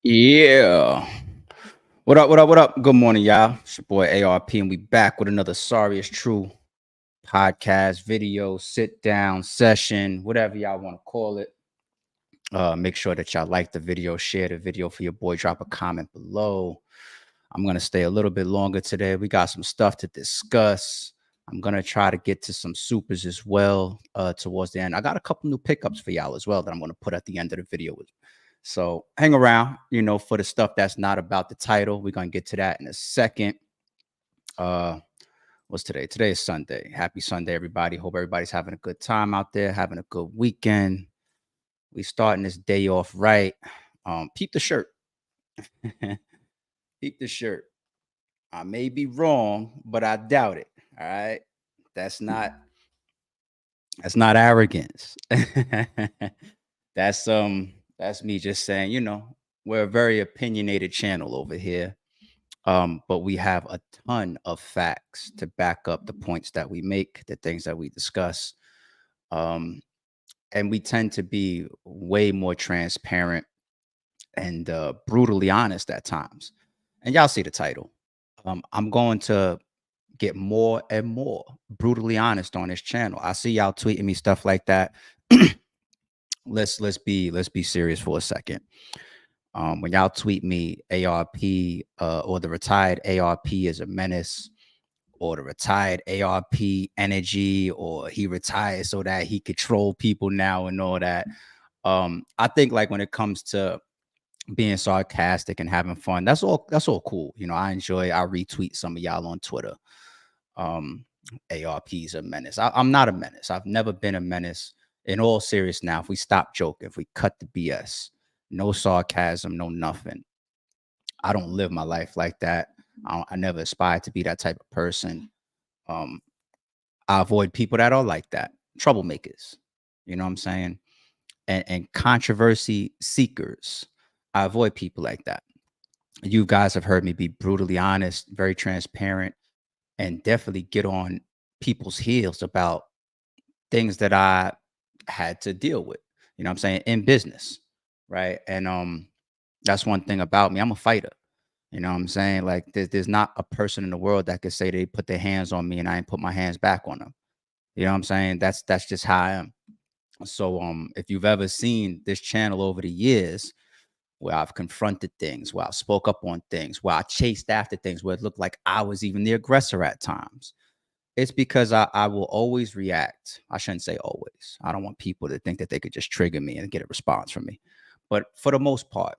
Yeah. What up? What up? What up? Good morning, y'all. It's your boy ARP, and we back with another Sorry is True podcast, video, sit down session, whatever y'all want to call it. Make sure that y'all like the video, share the video for your boy, drop a comment below. I'm gonna stay a little bit longer today. We got some stuff to discuss. I'm gonna try to get to some supers as well towards the end. I got a couple new pickups for y'all as well that I'm gonna put at the end of the video. So hang around, for the stuff that's not about the title. We're gonna get to that in a second. Uh, what's today? Today is Sunday. Happy Sunday, everybody. Hope everybody's having a good time out there, having a good weekend. We starting this day off right. Peep the shirt. Peep the shirt. I may be wrong, but I doubt it. All right. That's not that's not arrogance. that's that's me just saying, we're a very opinionated channel over here. But we have a ton of facts to back up the points that we make, the things that we discuss. Um, and we tend to be way more transparent and brutally honest at times. And y'all see the title. I'm going to get more and more brutally honest on this channel. I see y'all tweeting me stuff like that. Let's be serious for a second. When y'all tweet me ARP or the retired ARP is a menace, or the retired ARP energy, or he retired so that he control people now and all that. I think like when it comes to being sarcastic and having fun, that's all cool. I retweet some of y'all on Twitter. Um, ARP is a menace. I'm not a menace. I've never been a menace. In all serious now, if we stop joking, if we cut the BS, no sarcasm, no nothing. I don't live my life like that. I never aspired to be that type of person. Um, I avoid people that are like that, troublemakers. You know what I'm saying? And controversy seekers. I avoid people like that. You guys have heard me be brutally honest, very transparent, and definitely get on people's heels about things that I had to deal with. You know what I'm saying? In business, right? And that's one thing about me. I'm a fighter. You know what I'm saying? Like there's not a person in the world that could say they put their hands on me and I ain't put my hands back on them. You know what I'm saying? That's just how I am. So if you've ever seen this channel over the years where I've confronted things, where I spoke up on things, where I chased after things, where it looked like I was even the aggressor at times, it's because I will always react. I shouldn't say always. I don't want people to think that they could just trigger me and get a response from me. But for the most part,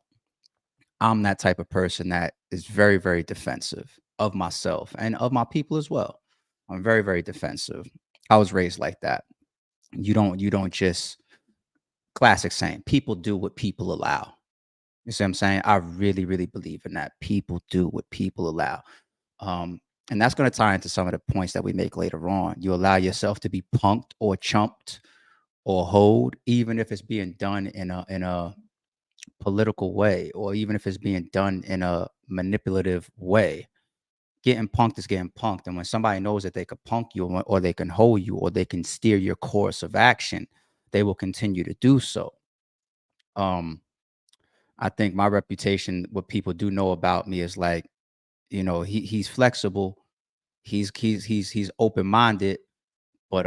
I'm that type of person that is very, very defensive of myself and of my people as well. I'm very, very defensive. I was raised like that. You don't just classic saying, people do what people allow. You see what I'm saying? I really, really believe in that. People do what people allow. And that's going to tie into some of the points that we make later on. You allow yourself to be punked or chumped or hold, even if it's being done in a political way, or even if it's being done in a manipulative way. Getting punked is getting punked. And when somebody knows that they could punk you or they can hold you or they can steer your course of action, they will continue to do so. Um, I think my reputation, what people do know about me is like, he's flexible, he's open-minded, but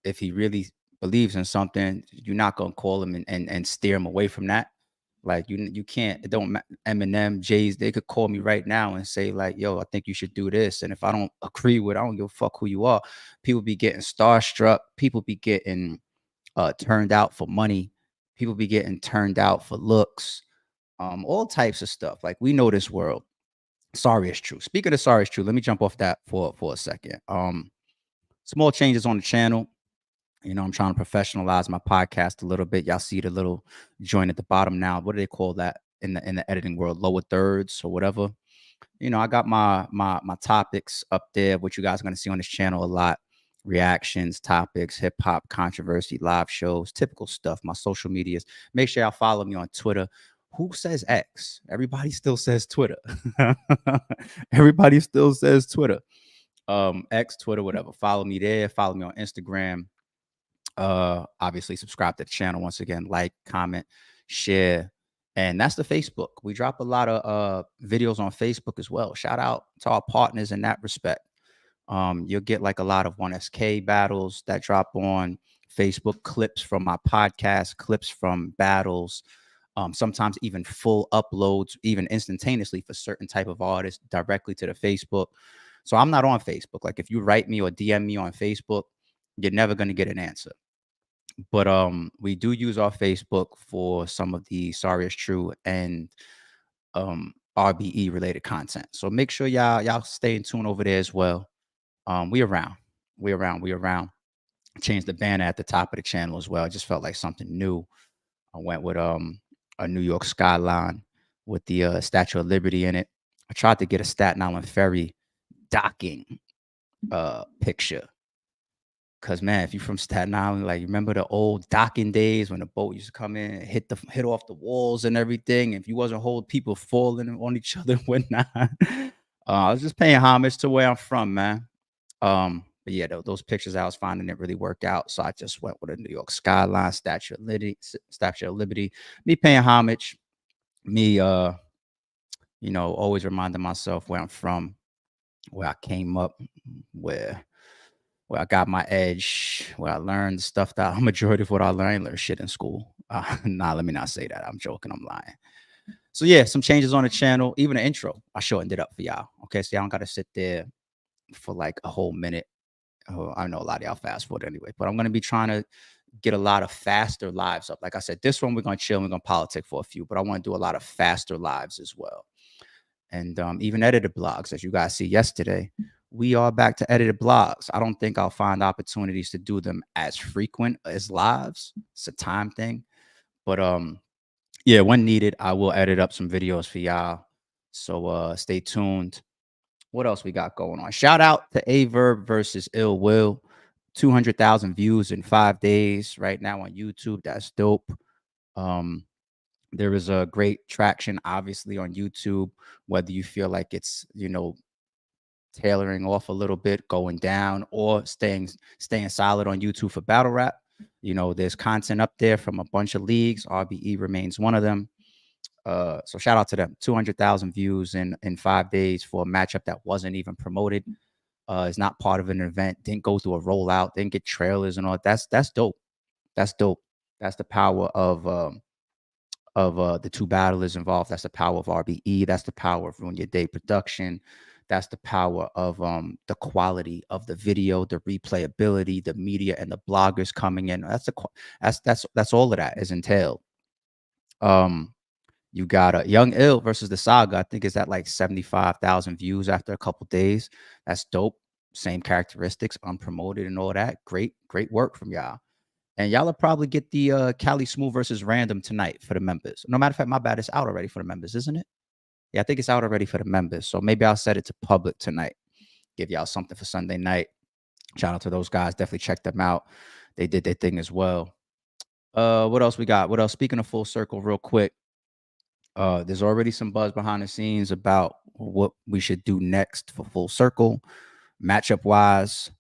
if he really believes in something, you're not gonna call him and steer him away from that. Like you can't. It don't Eminem, Jay's. They could call me right now and say like, "Yo, I think you should do this." And if I don't agree with, I don't give a fuck who you are. People be getting starstruck. People be getting turned out for money. People be getting turned out for looks. All types of stuff. Like we know this world. Sorry is true. Speaking of sorry is true, let me jump off that for a second. Small changes on the channel. I'm trying to professionalize my podcast a little bit. Y'all see the little joint at the bottom now. What do they call that in the editing world? Lower thirds or whatever. I got my topics up there, which you guys are going to see on this channel a lot. Reactions, topics, hip hop, controversy, live shows, typical stuff. My social medias. Make sure y'all follow me on Twitter. Who says X? Everybody still says Twitter. Everybody still says Twitter. X, Twitter, whatever. Follow me there. Follow me on Instagram. Obviously subscribe to the channel once again, like, comment, share, And that's the Facebook. We drop a lot of videos on Facebook as well. Shout out to our partners in that respect. You'll get like a lot of 1SK battles that drop on Facebook, clips from my podcast, clips from battles, sometimes even full uploads, even instantaneously for certain type of artists directly to the Facebook. So I'm not on Facebook. Like if you write me or DM me on Facebook, you're never going to get an answer. But we do use our Facebook for some of the Sorry is True and RBE related content. So make sure y'all stay in tune over there as well. We around. We around. We around. Changed the banner at the top of the channel as well. I just felt like something new. I went with a New York skyline with the Statue of Liberty in it. I tried to get a Staten Island ferry docking picture. Cause man, if you're from Staten Island, like remember the old docking days when the boat used to come in and hit off the walls and everything. If you wasn't hold people falling on each other and whatnot. I was just paying homage to where I'm from, man. But yeah, those pictures I was finding didn't really work out. So I just went with a New York skyline, Statue of Liberty. Me paying homage, me always reminding myself where I'm from, where I came up, where I got my edge, where I learned stuff that a majority of what I learned, learned shit in school. Nah, let me not say that. I'm joking. I'm lying. So yeah, some changes on the channel. Even the intro, I shortened it up for y'all. Okay, so y'all don't got to sit there for like a whole minute. Oh, I know a lot of y'all fast forward anyway, but I'm gonna be trying to get a lot of faster lives up. Like I said, this one we're gonna chill. We're gonna politic for a few, but I want to do a lot of faster lives as well. And even edited blogs, as you guys see yesterday, we are back to edited blogs. I don't think I'll find opportunities to do them as frequent as lives. It's a time thing, but yeah, when needed, I will edit up some videos for y'all. So stay tuned. What else we got going on? Shout out to Aye Verb versus Ill Will. 200,000 views in 5 days right now on YouTube. That's dope. There is a great traction, obviously, on YouTube, whether you feel like it's, tailoring off a little bit, going down, or staying solid on YouTube for battle rap. There's content up there from a bunch of leagues. RBE remains one of them. So shout out to them. 200,000 views in 5 days for a matchup that wasn't even promoted. Is not part of an event. Didn't go through a rollout. Didn't get trailers and all. That's dope. That's dope. That's the power of the two battlers involved. That's the power of RBE. That's the power of Ruin Your Day production. That's the power of the quality of the video, the replayability, the media, and the bloggers coming in. That's all of that is entailed. You got a Young Ill versus the Saga. I think it's at like 75,000 views after a couple days. That's dope. Same characteristics, unpromoted and all that. Great work from y'all. And y'all will probably get the Cali Smooth versus Random tonight for the members. No matter of fact, my bad, it's out already for the members, isn't it? Yeah, I think it's out already for the members. So maybe I'll set it to public tonight. Give y'all something for Sunday night. Shout out to those guys. Definitely check them out. They did their thing as well. What else we got? What else? Speaking of Full Circle, real quick. There's already some buzz behind the scenes about what we should do next for Full Circle, matchup wise.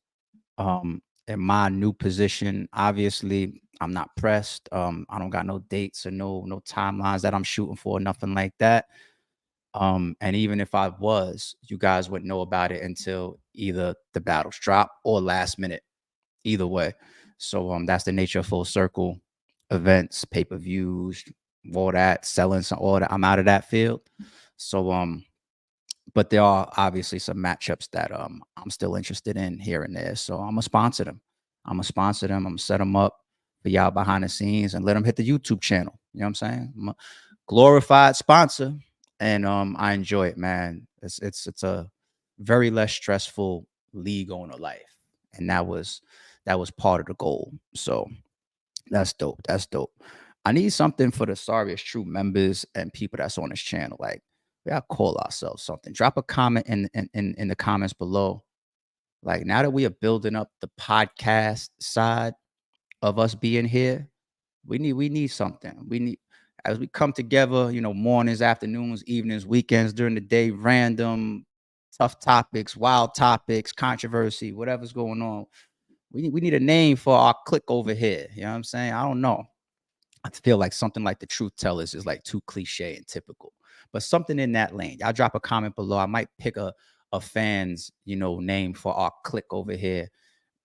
In my new position, obviously, I'm not pressed. I don't got no dates or no timelines that I'm shooting for, nothing like that. And even if I was, you guys wouldn't know about it until either the battles drop or last minute. Either way. So that's the nature of Full Circle events, pay-per-views, all that, selling some all that. I'm out of that field. So but there are obviously some matchups that I'm still interested in here and there. So I'm gonna sponsor them. I'm gonna set them up for y'all behind the scenes and let them hit the YouTube channel. You know what I'm saying? I'm a glorified sponsor, and I enjoy it, man. It's a very less stressful league owner life, and that was part of the goal. So that's dope. That's dope. I need something for the Sorry is True members and people that's on this channel. Like, we gotta call ourselves something. Drop a comment in the comments below. Like, now that we are building up the podcast side of us being here, we need something. We need, as we come together, mornings, afternoons, evenings, weekends, during the day, random, tough topics, wild topics, controversy, whatever's going on. We need a name for our clique over here. You know what I'm saying? I don't know. I feel like something like the Truth Tellers is like too cliche and typical, but something in that lane. Y'all drop a comment below. I might pick a fan's name for our clique over here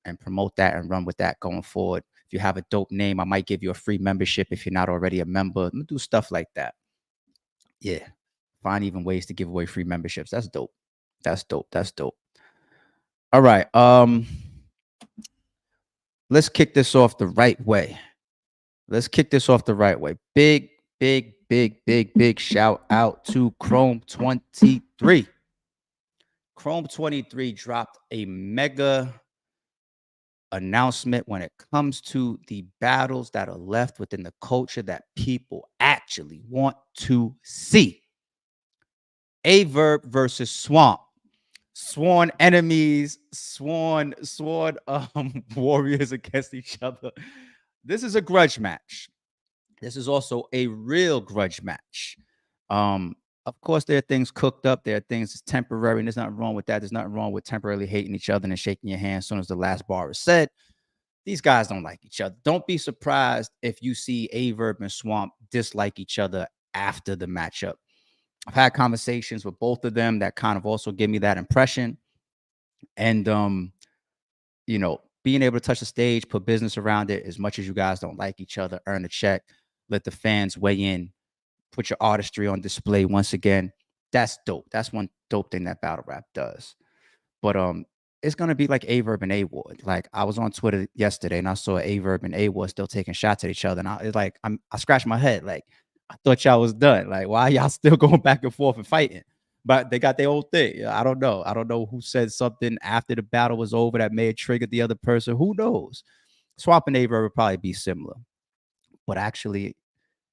and promote that and run with that going forward. If you have a dope name, I might give you a free membership if you're not already a member. I'm gonna do stuff like that. Yeah, find even ways to give away free memberships. That's dope. That's dope. That's dope. All right. Let's kick this off the right way. Let's kick this off the right way. Big, big, big, big, big shout out to Chrome 23. Chrome 23 dropped a mega announcement when it comes to the battles that are left within the culture that people actually want to see. Aye Verb versus Swamp. Sworn enemies, sworn warriors against each other. This is a grudge match. This is also a real grudge match. Of course, there are things cooked up. There are things that's temporary, and there's nothing wrong with that. There's nothing wrong with temporarily hating each other and shaking your hand as soon as the last bar is said. These guys don't like each other. Don't be surprised if you see Aye Verb and Swamp dislike each other after the matchup. I've had conversations with both of them that kind of also give me that impression. And being able to touch the stage, put business around it, as much as you guys don't like each other, earn a check, let the fans weigh in, put your artistry on display once again. That's dope. That's one dope thing that battle rap does. But it's gonna be like Aye Verb and A Ward. Like I was on Twitter yesterday and I saw Aye Verb and A Ward still taking shots at each other. And I scratched my head. Like I thought y'all was done. Like why y'all still going back and forth and fighting? But they got their own thing. I don't know. I don't know who said something after the battle was over that may have triggered the other person. Who knows? Swap and Aye Verb would probably be similar. But actually,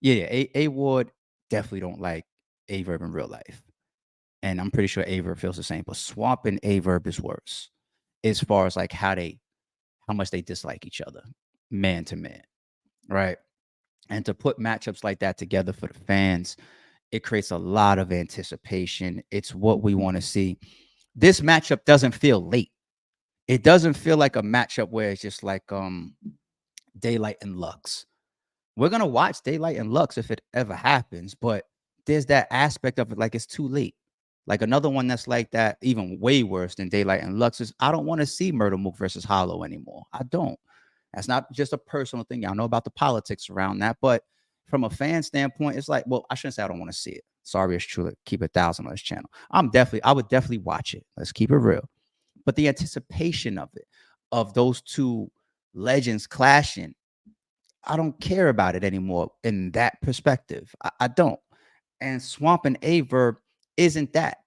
yeah, A Ward definitely don't like Aye Verb in real life. And I'm pretty sure Aye Verb feels the same. But Swamp and Aye Verb is worse as far as like how much they dislike each other, man to man, right? And to put matchups like that together for the fans, it creates a lot of anticipation. It's what we want to see. This matchup doesn't feel late. It doesn't feel like a matchup where it's just like Daylight and Lux. We're gonna watch Daylight and Lux if it ever happens, but there's that aspect of it like it's too late. Like another one that's like that, even way worse than Daylight and Lux is I don't want to see Murder Mook versus Hollow anymore. I don't. That's not just a personal thing. Y'all know about the politics around that, but from a fan standpoint, it's like, well, I shouldn't say I don't want to see it. Sorry, it's true. Keep 1,000 on this channel. I would definitely watch it. Let's keep it real. But the anticipation of it, of those two legends clashing, I don't care about it anymore in that perspective. I don't. And Swamp and Aye Verb isn't that.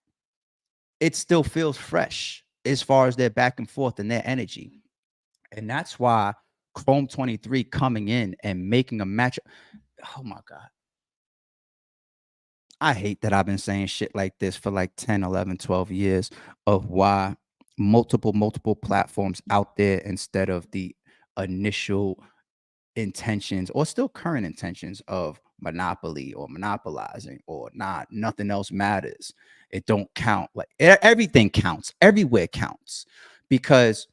It still feels fresh as far as their back and forth and their energy. And that's why Chrome 23 coming in and making a match. Oh my God. I hate that I've been saying shit like this for like 10, 11, 12 years of why multiple platforms out there instead of the initial intentions or still current intentions of monopoly or monopolizing or not nothing else matters. It don't count. Like everything counts. Everywhere counts. Because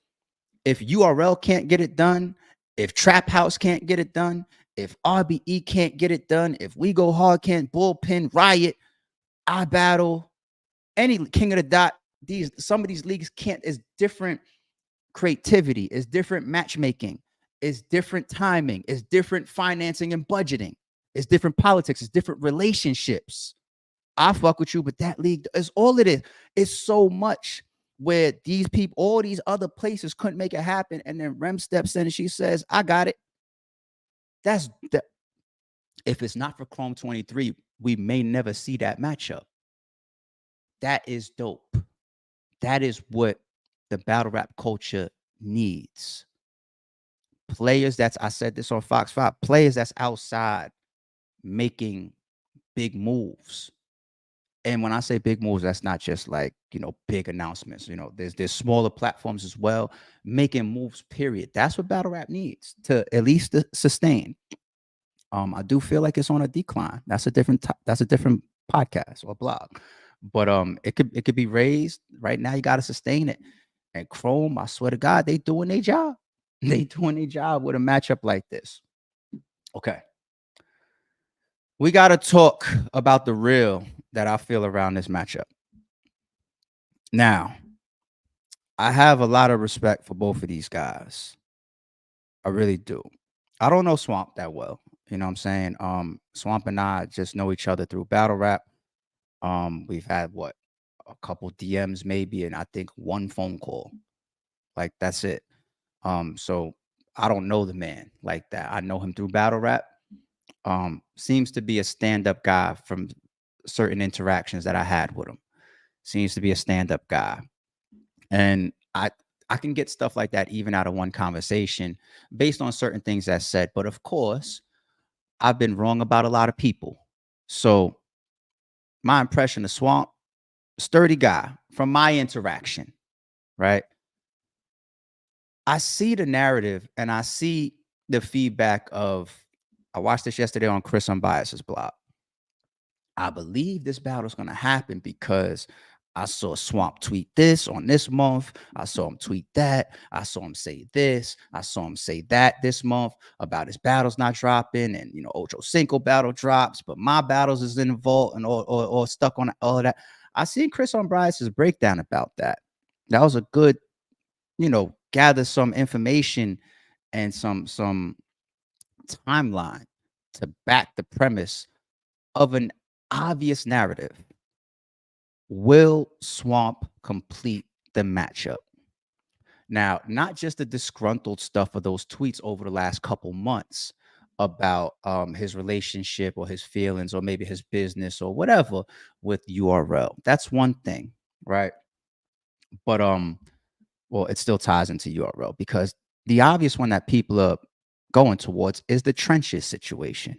if URL can't get it done, if Trap House can't get it done, if RBE can't get it done, if We Go Hard can't, Bullpen, Riot, I Battle, any King of the Dot, some of these leagues can't. It's different creativity, it's different matchmaking, it's different timing, it's different financing and budgeting, it's different politics, it's different relationships. I fuck with you, but that league is all it is. It's so much where these people, all these other places couldn't make it happen. And then Rem steps in and she says, I got it. That's the, if it's not for Chrome 23, we may never see that matchup. That is dope. That is what the battle rap culture needs. Players I said this on Fox 5, players that's outside making big moves. And when I say big moves, that's not just like, big announcements. There's smaller platforms as well, making moves, period. That's what battle rap needs to at least sustain. I do feel like it's on a decline. That's a different podcast or blog. But it could be raised. Right now, you got to sustain it. And Chrome, I swear to God, they doing their job. They doing their job with a matchup like this. Okay. We got to talk about the real that I feel around this matchup. Now, I have a lot of respect for both of these guys. I really do. I don't know Swamp that well. You know what I'm saying? Swamp and I just know each other through battle rap. We've had what, a couple DMs maybe, and I think one phone call. Like that's it. So I don't know the man like that. I know him through battle rap. Seems to be a stand-up guy from certain interactions that I had with him. Seems to be a stand-up guy. And I can get stuff like that even out of one conversation based on certain things that's said. But of course, I've been wrong about a lot of people. So my impression of Swamp, sturdy guy from my interaction, right? I see the narrative and I see the feedback of I watched this yesterday on Chris Unbiased's blog. I believe this battle's gonna happen because I saw Swamp tweet this on this month. I saw him tweet that. I saw him say this. I saw him say that this month about his battles not dropping, and Ocho Cinco battle drops, but my battles is in the vault and or stuck on all of that. I seen Chris on Bryce's breakdown about that. That was a good, gather some information and some timeline to back the premise of an obvious narrative. Will Swamp complete the matchup? Now, not just the disgruntled stuff of those tweets over the last couple months about his relationship or his feelings or maybe his business or whatever with URL. That's one thing, right? But well, it still ties into URL because the obvious one that people are going towards is the trenches situation.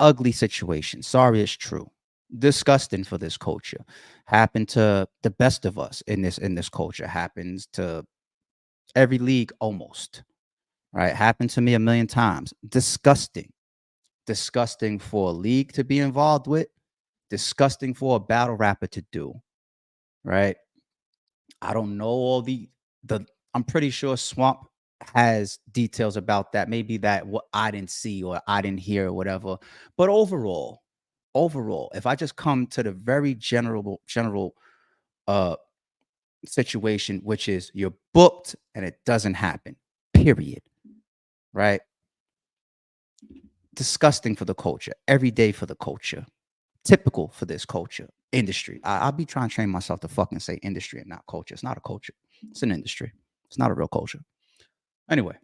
Ugly situation. Sorry, it's true. Disgusting for this culture. Happened to the best of us in this culture. Happens to every league almost. Right? Happened to me a million times. Disgusting. Disgusting for a league to be involved with. Disgusting for a battle rapper to do. Right? I don't know all the I'm pretty sure Swamp has details about that. Maybe that what I didn't see or I didn't hear or whatever. But overall, if I just come to the very general uh situation, which is you're booked and it doesn't happen. Period. Right? Disgusting for the culture. Every day for the culture. Typical for this culture. Industry. I'll be trying to train myself to fucking say industry and not culture. It's not a culture. It's an industry. It's not a real culture. Anyway,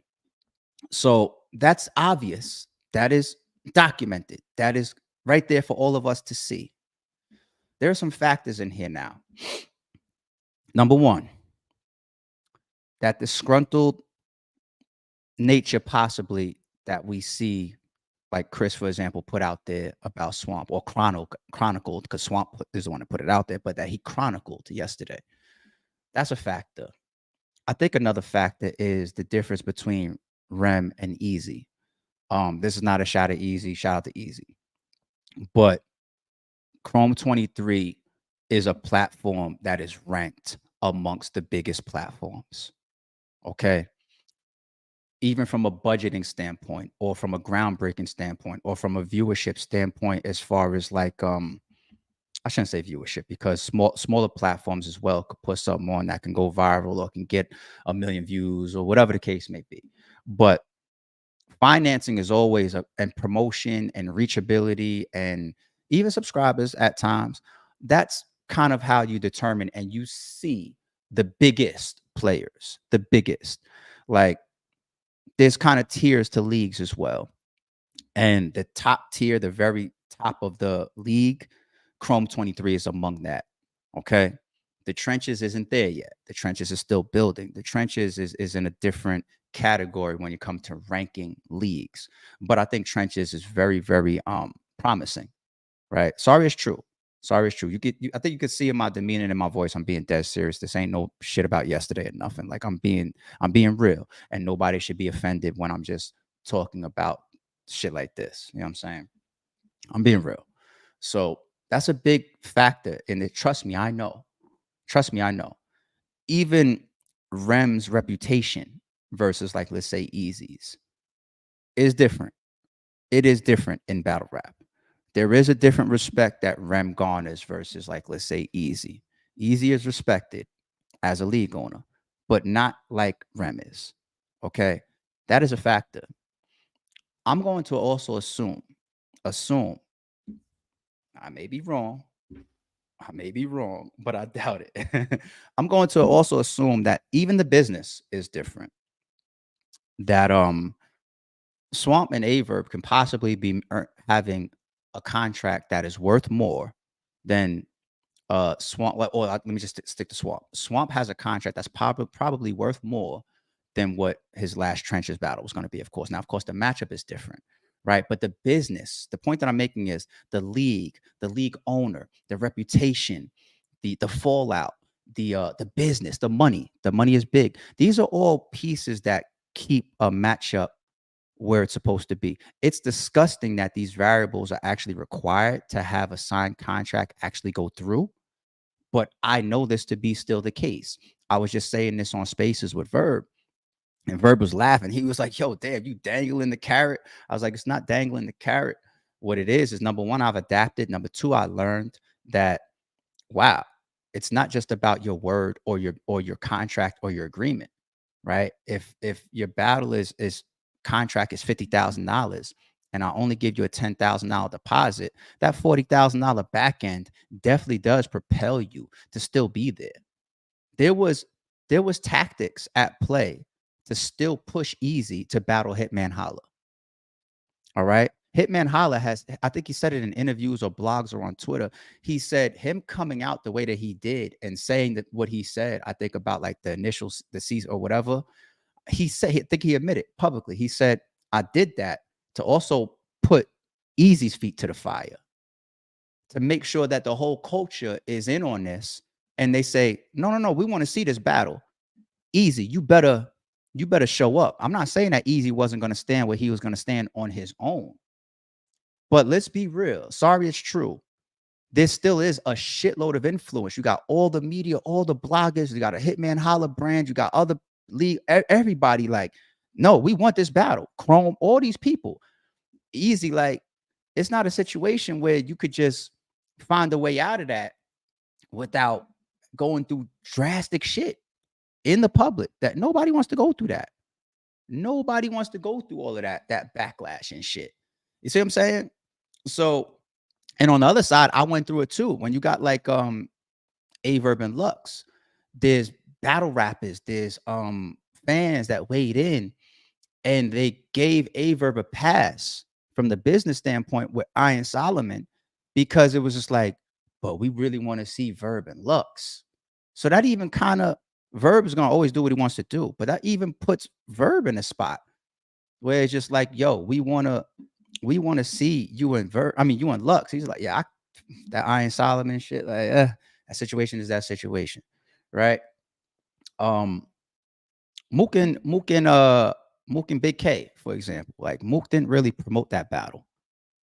so that's obvious. That is documented. That is right there for all of us to see. There are some factors in here now. Number one, that disgruntled nature possibly that we see, like Chris, for example, put out there about Swamp or chronicled, because Swamp is the one that put it out there, but that he chronicled yesterday. That's a factor. I think another factor is the difference between Rem and Easy. This is not a shot at Easy, shout out to Easy. But Chrome 23 is a platform that is ranked amongst the biggest platforms. Okay. Even from a budgeting standpoint, or from a groundbreaking standpoint, or from a viewership standpoint, as far as like I shouldn't say viewership because smaller platforms as well could put something on that can go viral or can get a million views or whatever the case may be. But financing is always and promotion and reachability and even subscribers at times. That's kind of how you determine and you see the biggest players, the biggest. Like there's kind of tiers to leagues as well. And the top tier, the very top of the league, Chrome 23 is among that. Okay. The trenches isn't there yet. The trenches is still building. The trenches is in a different category when you come to ranking leagues. But I think trenches is very, very promising. Right. Sorry, it's true. Sorry, it's true. I think you could see in my demeanor and in my voice, I'm being dead serious. This ain't no shit about yesterday or nothing. Like I'm being real, and nobody should be offended when I'm just talking about shit like this. You know what I'm saying? I'm being real. So that's a big factor in it. Trust me, I know. Trust me, I know. Even Rem's reputation versus like let's say Easy's is different. it is different in battle rap. There is a different respect that Rem garners versus, like, let's say, Easy. Easy is respected as a league owner, but not like Rem is. Okay. That is a factor. I'm going to also assume, I may be wrong. I may be wrong, but I doubt it. I'm going to also assume that even the business is different. That Swamp and Aye Verb can possibly be having a contract that is worth more than Swamp. Or let me just stick to Swamp. Swamp has a contract that's probably worth more than what his last trenches battle was going to be. Of course, now of course the matchup is different, right? But the business, the point that I'm making is the league owner, the reputation, the fallout, the business, the money. The money is big. These are all pieces that keep a matchup where it's supposed to be. It's disgusting that these variables are actually required to have a signed contract actually go through. But I know this to be still the case. I was just saying this on Spaces with Verb, and Verb was laughing. He was like, "Yo, damn, you dangling the carrot." I was like, "It's not dangling the carrot. What it is number one, I've adapted. Number two, I learned that, wow, it's not just about your word or your contract or your agreement, right? If your battle is contract is $50,000 and I only give you a $10,000 deposit, that $40,000 back end definitely does propel you to still be there. There was there was tactics at play to still push Easy to battle Hitman Holla. All right. Hitman Holla has, I think he said it in interviews or blogs or on Twitter. He said him coming out the way that he did and saying that what he said, I think about like the initial, the season or whatever. He said, I think he admitted publicly. He said, I did that to also put Easy's feet to the fire, to make sure that the whole culture is in on this. And they say, no, no, no, we want to see this battle. Easy, you better show up. I'm not saying that Easy wasn't going to stand where he was going to stand on his own. But let's be real. Sorry, it's true. There still is a shitload of influence. You got all the media, all the bloggers, you got a Hitman Holla brand, you got other league, everybody like, no, we want this battle. Chrome, all these people. Easy, like, it's not a situation where you could just find a way out of that without going through drastic shit in the public. That nobody wants to go through that. Nobody wants to go through all of that backlash and shit. You see what I'm saying? So, and on the other side, I went through it too. When you got like Aye Verb and Lux, there's battle rappers, there's fans that weighed in and they gave Aye Verb a pass from the business standpoint with Iron Solomon because it was just like, but we really want to see Verb and Lux. So that even kind of, Verb is gonna always do what he wants to do, but that even puts Verb in a spot where it's just like, yo, we wanna see you and Verb. I mean, you and Lux. He's like, yeah, that Iron Solomon shit, like, that situation is that situation, right? Um, Mook and Big K, for example. Like Mook didn't really promote that battle,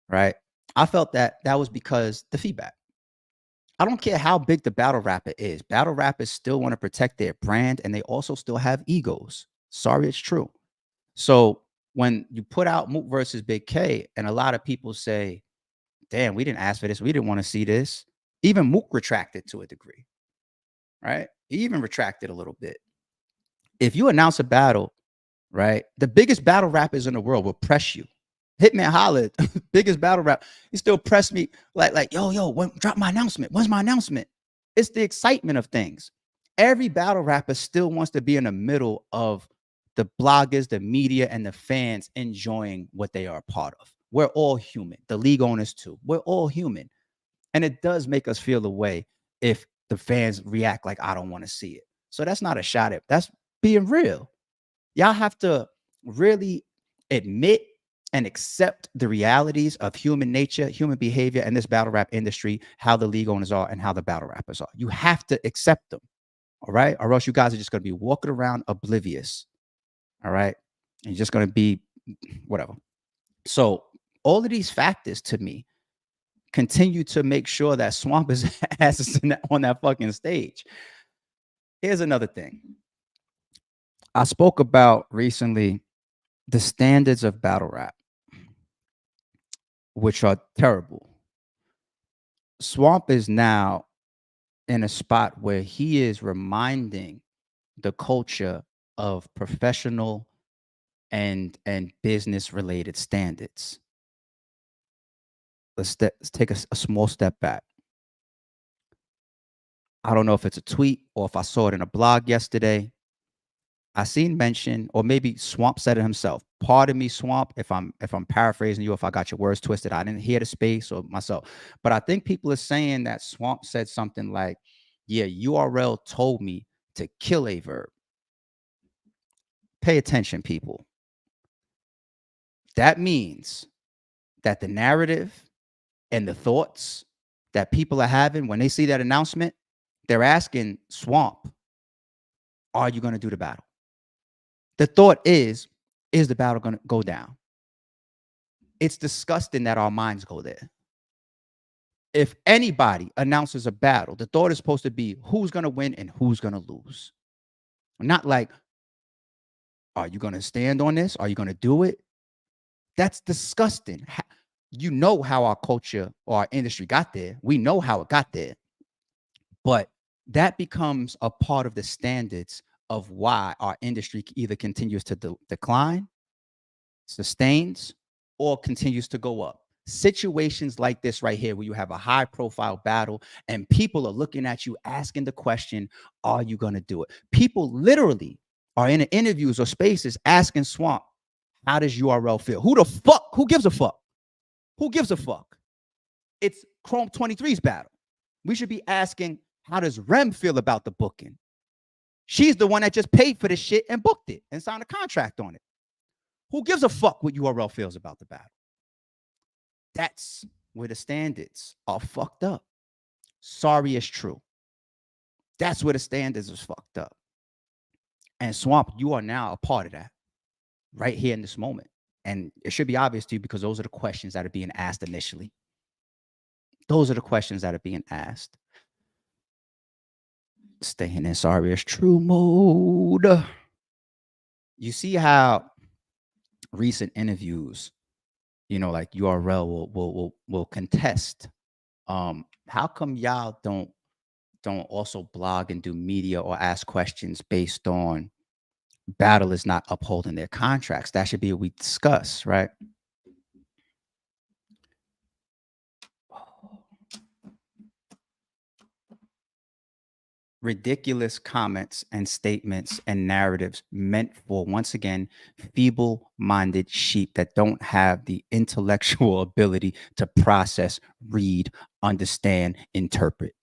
right? I felt that that was because the feedback. I don't care how big the battle rapper is. Battle rappers still want to protect their brand and they also still have egos. Sorry, it's true. So when you put out Mook versus Big K, and a lot of people say, damn, we didn't ask for this. We didn't want to see this. Even Mook retracted to a degree, right? He even retracted a little bit. If you announce a battle, right, the biggest battle rappers in the world will press you. Hitman Holla, biggest battle rap, he still pressed me like, yo, drop my announcement. When's my announcement? It's the excitement of things. Every battle rapper still wants to be in the middle of the bloggers, the media, and the fans enjoying what they are a part of. We're all human. The league owners too. We're all human. And it does make us feel the way if the fans react like I don't want to see it. So that's not a shot at, that's being real. Y'all have to really admit and accept the realities of human nature, human behavior, and this battle rap industry, how the league owners are and how the battle rappers are. You have to accept them. All right. Or else you guys are just going to be walking around oblivious. All right. And you're just going to be whatever. So all of these factors to me continue to make sure that Swamp is on that fucking stage. Here's another thing. I spoke about recently the standards of battle rap. which are terrible. Swamp is now in a spot where he is reminding the culture of professional and business related standards. Let's take a small step back. I don't know if it's a tweet or if I saw it in a blog yesterday. I seen mention, or maybe Swamp said it himself. Pardon me, Swamp, if I'm paraphrasing you, if I got your words twisted. I didn't hear the space or myself. But I think people are saying that Swamp said something like, yeah, URL told me to kill a verb. Pay attention, people. That means that the narrative and the thoughts that people are having when they see that announcement, they're asking Swamp, are you going to do the battle? The thought is the battle going to go down? It's disgusting that our minds go there. If anybody announces a battle, the thought is supposed to be who's going to win and who's going to lose. Not like, are you going to stand on this? Are you going to do it? That's disgusting. You know how our culture or our industry got there. We know how it got there. But that becomes a part of the standards of why our industry either continues to decline, sustains, or continues to go up. Situations like this right here, where you have a high profile battle and people are looking at you asking the question, are you going to do it? People literally are in interviews or spaces asking Swamp, how does URL feel? Who the fuck? Who gives a fuck? Who gives a fuck? It's Chrome 23's battle. We should be asking, how does Rem feel about the booking? She's the one that just paid for this shit and booked it and signed a contract on it. Who gives a fuck what URL feels about the battle? That's where the standards are fucked up. Sorry, it's true. That's where the standards is fucked up. And Swamp, you are now a part of that right here in this moment. And it should be obvious to you because those are the questions that are being asked initially. Those are the questions that are being asked. Staying in sorry, it's true mode. You see how recent interviews, like URL will contest. How come y'all don't also blog and do media or ask questions based on battle is not upholding their contracts? That should be what we discuss, right? Ridiculous comments and statements and narratives meant for, once again, feeble-minded sheep that don't have the intellectual ability to process, read, understand, interpret.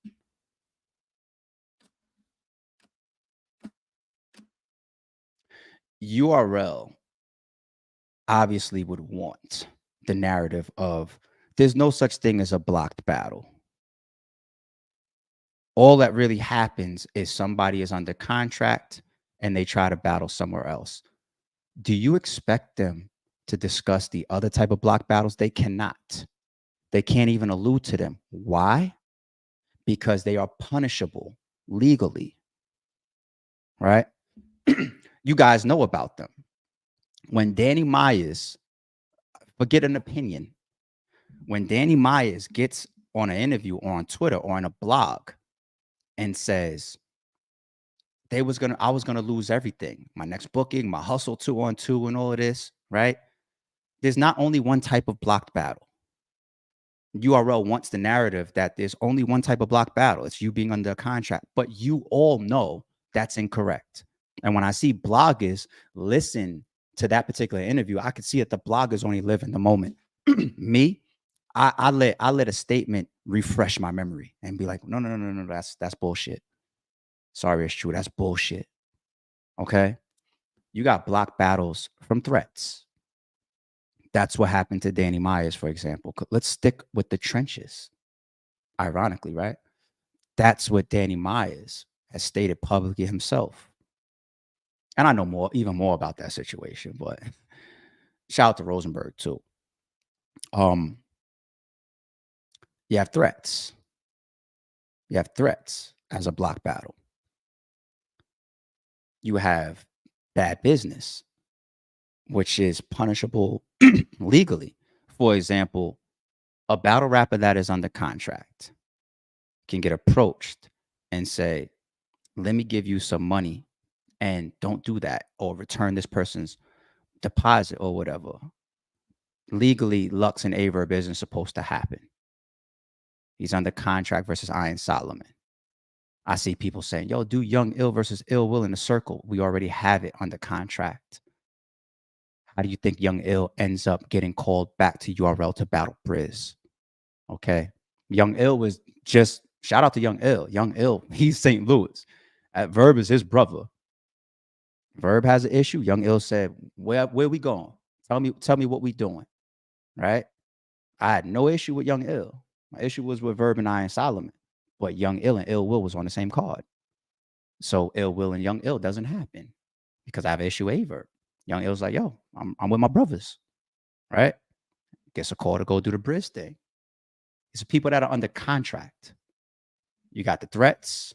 URL obviously would want the narrative of there's no such thing as a blocked battle. All that really happens is somebody is under contract and they try to battle somewhere else. Do you expect them to discuss the other type of block battles? They cannot. They can't even allude to them. Why? Because they are punishable legally, right? You guys know about them. When Danny Myers, forget an opinion, when Danny Myers gets on an interview or on Twitter or on a blog and says, I was gonna lose everything. My next booking, my hustle 2-on-2 and all of this, right? There's not only one type of blocked battle. URL wants the narrative that there's only one type of blocked battle. It's you being under a contract, but you all know that's incorrect. And when I see bloggers listen to that particular interview, I could see that the bloggers only live in the moment. Me, I let a statement refresh my memory and be like, no, that's bullshit. Sorry, it's true. That's bullshit. Okay. You got block battles from threats. That's what happened to Danny Myers, for example. Let's stick with the trenches. Ironically, right? That's what Danny Myers has stated publicly himself. And I know even more about that situation, but shout out to Rosenberg too. You have threats. You have threats as a block battle. You have bad business, which is punishable legally. For example, A battle rapper that is under contract can get approached and say, let me give you some money and don't do that or return this person's deposit or whatever. Legally, Lux and Aye Verb isn't supposed to happen. He's under contract versus Iron Solomon. I see people saying, yo, do Young Ill versus Ill Will in a circle. We already have it under contract. How do you think Young Ill ends up getting called back to URL to battle Briz? Okay. Young Ill was just, shout out to Young Ill. Young Ill, he's St. Louis. Verb is his brother. Verb has an issue. Young Ill said, where we going? Tell me what we doing. Right? I had no issue with Young Ill. My issue was with Verb and Iron Solomon. But Young Ill and Ill Will was on the same card. So Ill Will and Young Ill doesn't happen because I have an issue with Aye Verb. Young Ill's like, yo, I'm with my brothers. Right? Gets a call to go do the Briz thing. It's people that are under contract. You got the threats.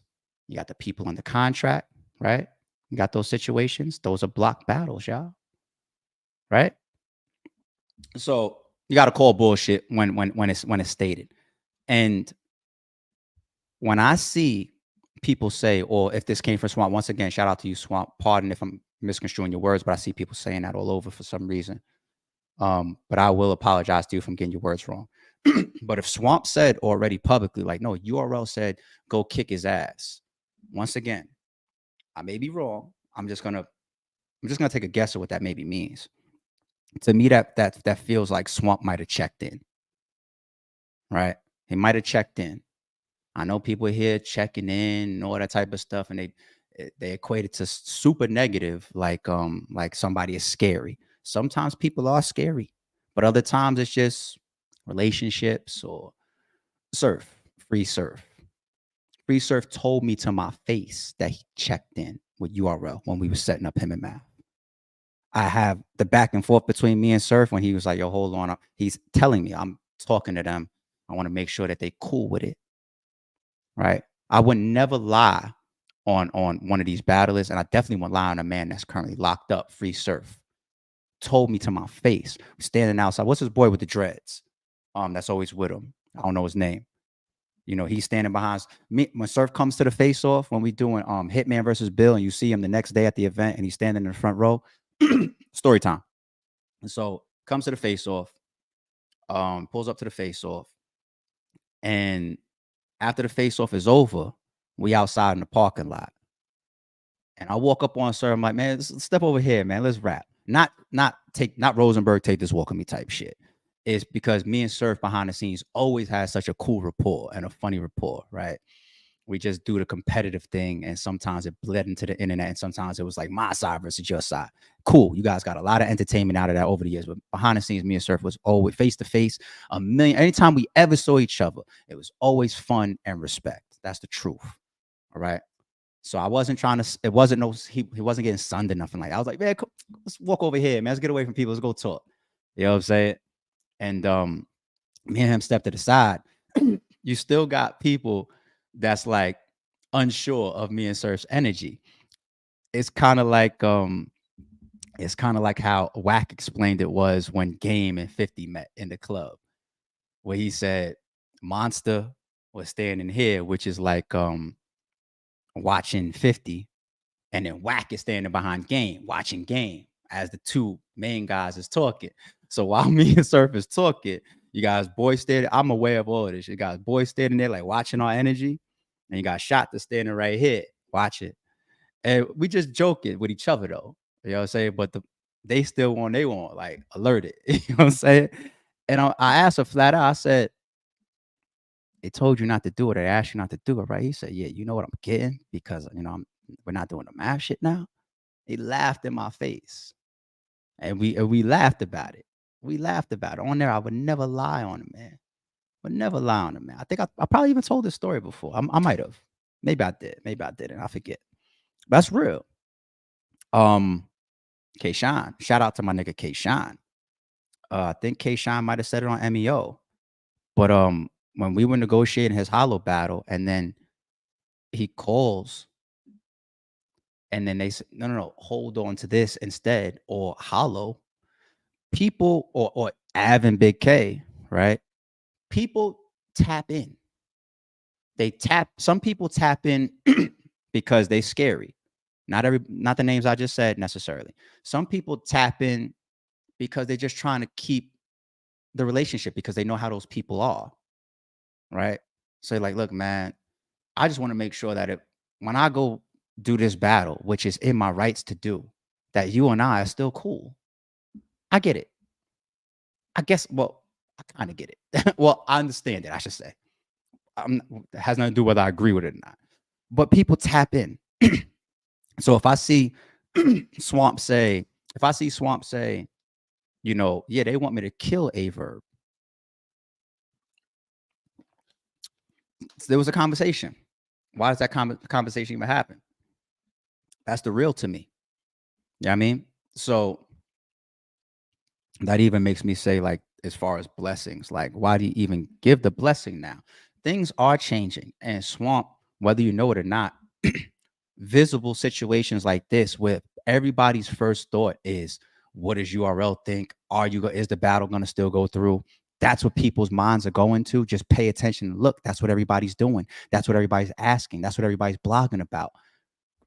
You got the people under contract, right? You got those situations. Those are block battles, y'all. Right? So you got to call bullshit when it's stated. And when I see people say, or if this came from Swamp, once again, shout out to you, Swamp. Pardon if I'm misconstruing your words, but I see people saying that all over for some reason. But I will apologize to you if I'm getting your words wrong. But if Swamp said already publicly, like, no, URL said go kick his ass. Once again, I may be wrong. I'm just gonna take a guess at what that maybe means. To me, that feels like Swamp might have checked in. Right? He might have checked in. I know people here checking in and all that type of stuff, and they equate it to super negative, like somebody is scary. Sometimes people are scary, but other times it's just relationships or surf, free surf. Free surf told me to my face that he checked in with URL when we were setting up him and Math. I have the back and forth between me and Surf when he was like, yo, hold on. He's telling me I'm talking to them. I want to make sure that they cool with it. Right. I would never lie on one of these battlers, and I definitely won't lie on a man that's currently locked up, Free Surf. Told me to my face, standing outside. What's his boy with the dreads? That's always with him. I don't know his name. You know, he's standing behind me when Surf comes to the face off, when we doing Hitman versus Bill, and you see him the next day at the event and he's standing in the front row. Story time. And so comes to the face off, pulls up to the face off, and after the face off is over, we outside in the parking lot. And I walk up on Sir, I'm like, man, step over here, man. Let's rap. Not Rosenberg, take this walk with me type shit. It's because me and Surf behind the scenes always had such a cool rapport and a funny rapport, right? We just do the competitive thing, and sometimes it bled into the internet, and sometimes it was like my side versus your side. Cool. You guys got a lot of entertainment out of that over the years, but behind the scenes, me and Surf was always face to face. Anytime we ever saw each other, it was always fun and respect. That's the truth. All right. So I wasn't trying to, it wasn't no, he wasn't getting sunned or nothing like that. I was like, man, let's walk over here, man. Let's get away from people. Let's go talk. You know what I'm saying? And me and him stepped to the side. You still got people that's like unsure of me and Surf's energy. It's kind of like how Wack explained it was when Game and 50 met in the club, where he said Monster was standing here, which is like watching 50, and then Wack is standing behind Game, watching Game as the two main guys is talking. So while me and Surf is talking, you guys boys standing, I'm aware of all of this. You guys boys standing there like watching our energy, and you got Shot that's standing right here, watch it. And we just joking with each other though. You know what I'm saying? But they still want, like alerted. You know what I'm saying? And I asked her flat out, I said, they told you not to do it. They asked you not to do it, right? He said, yeah, you know what I'm getting? Because, we're not doing the math shit now. He laughed in my face. And we laughed about it. We laughed about it. On there, I would never lie on him, man. Would never lie on him, man. I think I probably even told this story before. I might have. Maybe I did. Maybe I didn't. I forget. That's real. K-Shine. Shout out to my nigga K-Shine. I think K-Shine might have said it on MEO. But when we were negotiating his hollow battle, and then he calls, and then they said, no, hold on to this instead, or hollow. People or Av and Big K, right? people tap in. Some people tap in because they scary. Not the names I just said necessarily. Some people tap in because they're just trying to keep the relationship because they know how those people are, right? So like, look, man, I just want to make sure that when I go do this battle, which is in my rights to do, that you and I are still cool. I get it. I guess, well, I kind of get it. Well, I understand it, I should say. It has nothing to do whether I agree with it or not. But people tap in. So if I see Swamp say, yeah, they want me to kill Aye Verb. So there was a conversation. Why does that conversation even happen? That's the real to me. You know what I mean? So that even makes me say, like, as far as blessings, like, why do you even give the blessing now? Things are changing. And Swamp, whether you know it or not, visible situations like this where everybody's first thought is, what does URL think? Is the battle going to still go through? That's what people's minds are going to. Just pay attention. Look, that's what everybody's doing. That's what everybody's asking. That's what everybody's blogging about.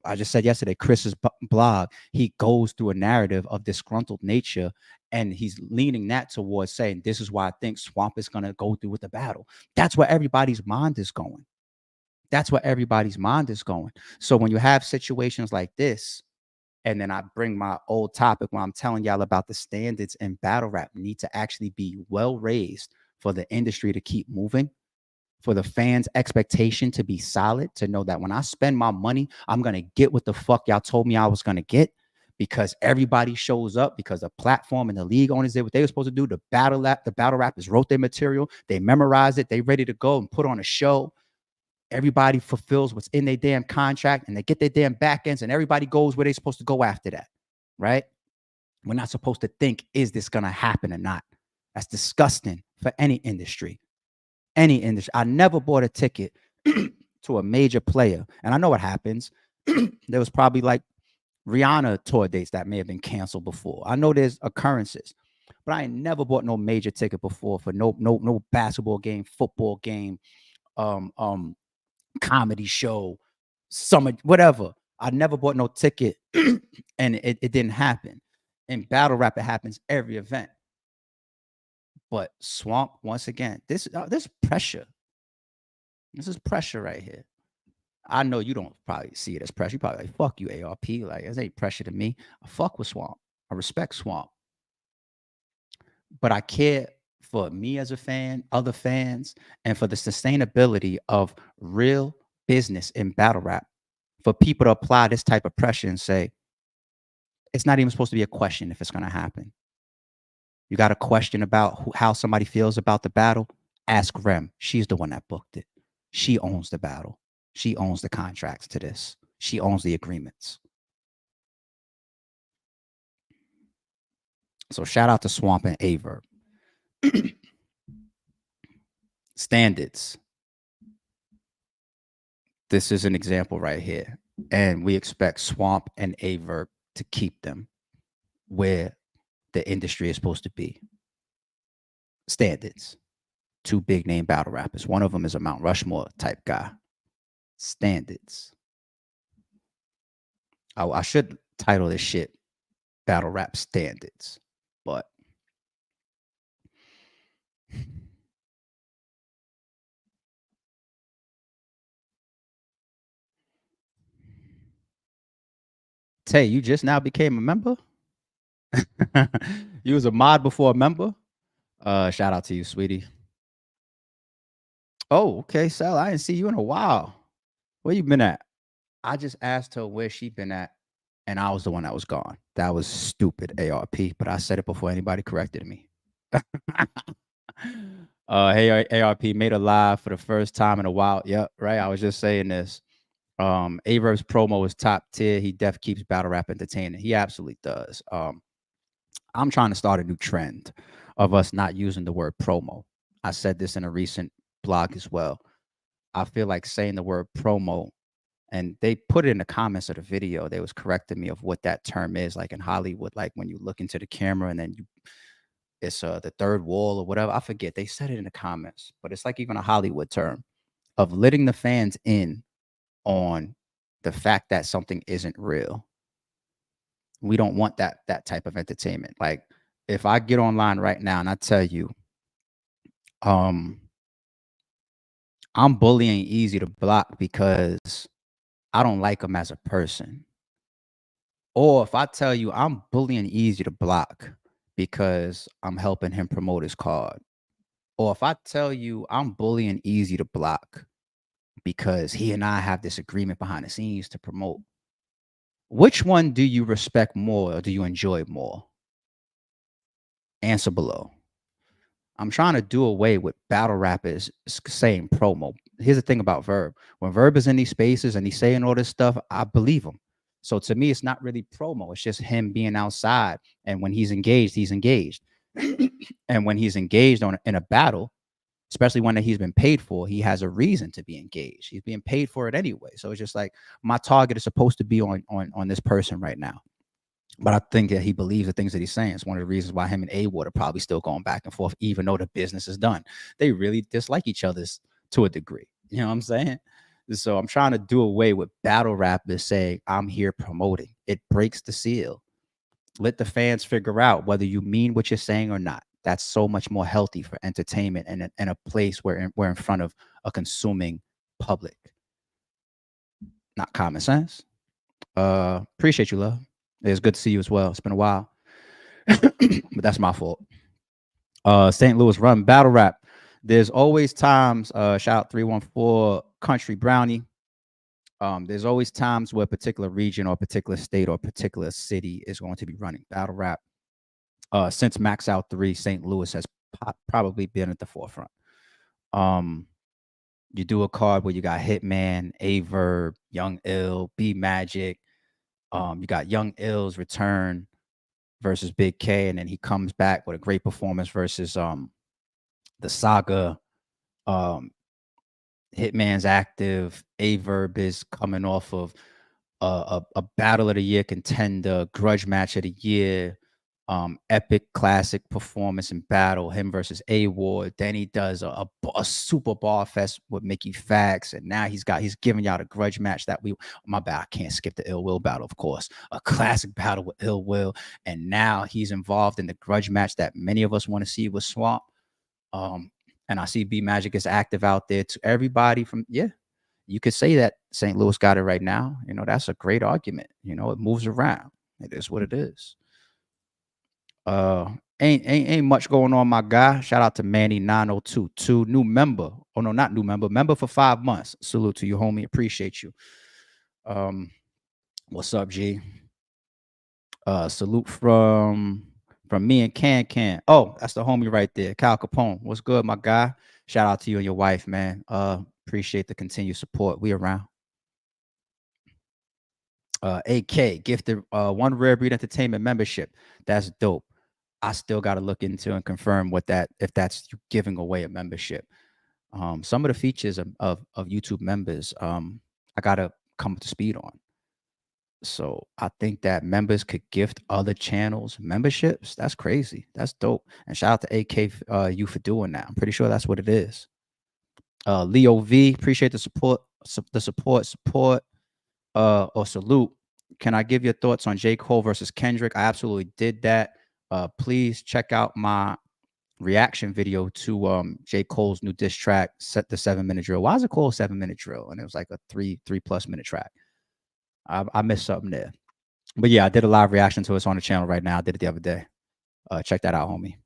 I just said yesterday, Chris's blog, he goes through a narrative of disgruntled nature, and he's leaning that towards saying, this is why I think Swamp is going to go through with the battle. That's where everybody's mind is going. That's where everybody's mind is going. So when you have situations like this, and then I bring my old topic where I'm telling y'all about the standards in battle rap need to actually be well raised for the industry to keep moving, for the fans' expectation to be solid, to know that when I spend my money, I'm going to get what the fuck y'all told me I was going to get, because everybody shows up, because the platform and the league owners did what they were supposed to do. The battle rappers wrote their material. They memorized it. They ready to go and put on a show. Everybody fulfills what's in their damn contract, and they get their damn back ends, and everybody goes where they're supposed to go after that, right? We're not supposed to think, is this going to happen or not? That's disgusting for any industry. Any industry. I never bought a ticket to a major player, and I know what happens. There was probably like Rihanna tour dates that may have been canceled before. I know there's occurrences, but I ain't never bought no major ticket before for no basketball game, football game, comedy show, summer, whatever. I never bought no ticket and it didn't happen. In battle rap, it happens every event. But Swamp, once again, this pressure. This is pressure right here. I know you don't probably see it as pressure. You probably like, fuck you, ARP. Like, this ain't pressure to me. I fuck with Swamp. I respect Swamp. But I care for me as a fan, other fans, and for the sustainability of real business in battle rap. For people to apply this type of pressure and say, it's not even supposed to be a question if it's going to happen. You got a question about how somebody feels about the battle? Ask Rem. She's the one that booked it. She owns the battle. She owns the contracts to this. She owns the agreements. So shout out to Swamp and Aye Verb. Standards. This is an example right here. And we expect Swamp and Aye Verb to keep them where the industry is supposed to be. Standards. Two big name battle rappers. One of them is a Mount Rushmore type guy. Standards. I should title this shit Battle Rap Standards, but Tay, you just now became a member? You was a mod before a member? Shout out to you, sweetie. Oh, okay, Sal. I didn't see you in a while. Where you been at? I just asked her where she been at, and I was the one that was gone. That was stupid, ARP, but I said it before anybody corrected me. Hey, ARP made a live for the first time in a while. Yep, right. I was just saying this. Aye Verb's promo is top tier. He def keeps battle rap entertaining. He absolutely does. I'm trying to start a new trend of us not using the word promo. I said this in a recent blog as well. I feel like saying the word promo, and they put it in the comments of the video. They was correcting me of what that term is, like in Hollywood, like when you look into the camera and then It's the third wall or whatever. I forget. They said it in the comments, but it's like even a Hollywood term of letting the fans in on the fact that something isn't real. We don't want that type of entertainment. Like if I get online right now and I tell you, um, I'm bullying Easy to block because I don't like him as a person. Or if I tell you I'm bullying Easy to block because I'm helping him promote his card. Or if I tell you I'm bullying Easy to block because he and I have this agreement behind the scenes to promote. Which one do you respect more or do you enjoy more? Answer below. I'm trying to do away with battle rappers saying promo. Here's the thing about Verb. When Verb is in these spaces and he's saying all this stuff, I believe him. So to me, it's not really promo. It's just him being outside. And when he's engaged, he's engaged. And when he's engaged in a battle, especially one that he's been paid for, he has a reason to be engaged. He's being paid for it anyway. So it's just like my target is supposed to be on this person right now. But I think that he believes the things that he's saying. It's one of the reasons why him and A-Ward are probably still going back and forth, even though the business is done. They really dislike each other's to a degree. You know what I'm saying? So I'm trying to do away with battle rappers saying, I'm here promoting. It breaks the seal. Let the fans figure out whether you mean what you're saying or not. That's so much more healthy for entertainment and a place where we're in front of a consuming public. Not common sense. Appreciate you, love. It's good to see you as well. It's been a while. But that's my fault. St. Louis Run battle rap. There's always times, shout out 314 Country Brownie. There's always times where a particular region or a particular state or a particular city is going to be running battle rap. Since Max Out 3, St. Louis has probably been at the forefront. You do a card where you got Hitman, Aye Verb, Young Ill, B Magic. You got Young Ill's return versus Big K, and then he comes back with a great performance versus the Saga. Hitman's active. Aye Verb is coming off of a battle of the year contender, grudge match of the year, epic classic performance and battle, him versus A-Ward. Then he does a super bar fest with Mickey Fax, and now he's giving y'all a grudge match that my bad, I can't skip the Ill Will battle, of course. A classic battle with Ill Will, and now he's involved in the grudge match that many of us want to see with Swamp. And I see B Magic is active out there to everybody from, you could say that St. Louis got it right now. You know, that's a great argument. You know, it moves around. It is what it is. Ain't much going on, my guy. Shout out to Manny 9022, new member. Oh no, not new member for 5 months. Salute to you, homie. Appreciate you. What's up, G? Salute from me and Can. Oh, that's the homie right there, Cal Capone. What's good, my guy? Shout out to you and your wife, man. Appreciate the continued support. We around. AK gifted 1 Rare Breed Entertainment membership. That's dope. I still got to look into and confirm if that's giving away a membership. Some of the features of YouTube members, I got to come up to speed on. So I think that members could gift other channels memberships. That's crazy. That's dope. And shout out to AK you for doing that. I'm pretty sure that's what it is. Leo V, appreciate the support. Or salute. Can I give your thoughts on J. Cole versus Kendrick? I absolutely did that. Please check out my reaction video to J. Cole's new diss track, Set the 7-minute drill. Why is it called 7-minute drill? And it was like a 3+ minute track. I missed something there. But yeah, I did a live reaction to it. It's on the channel right now. I did it the other day. Check that out, homie.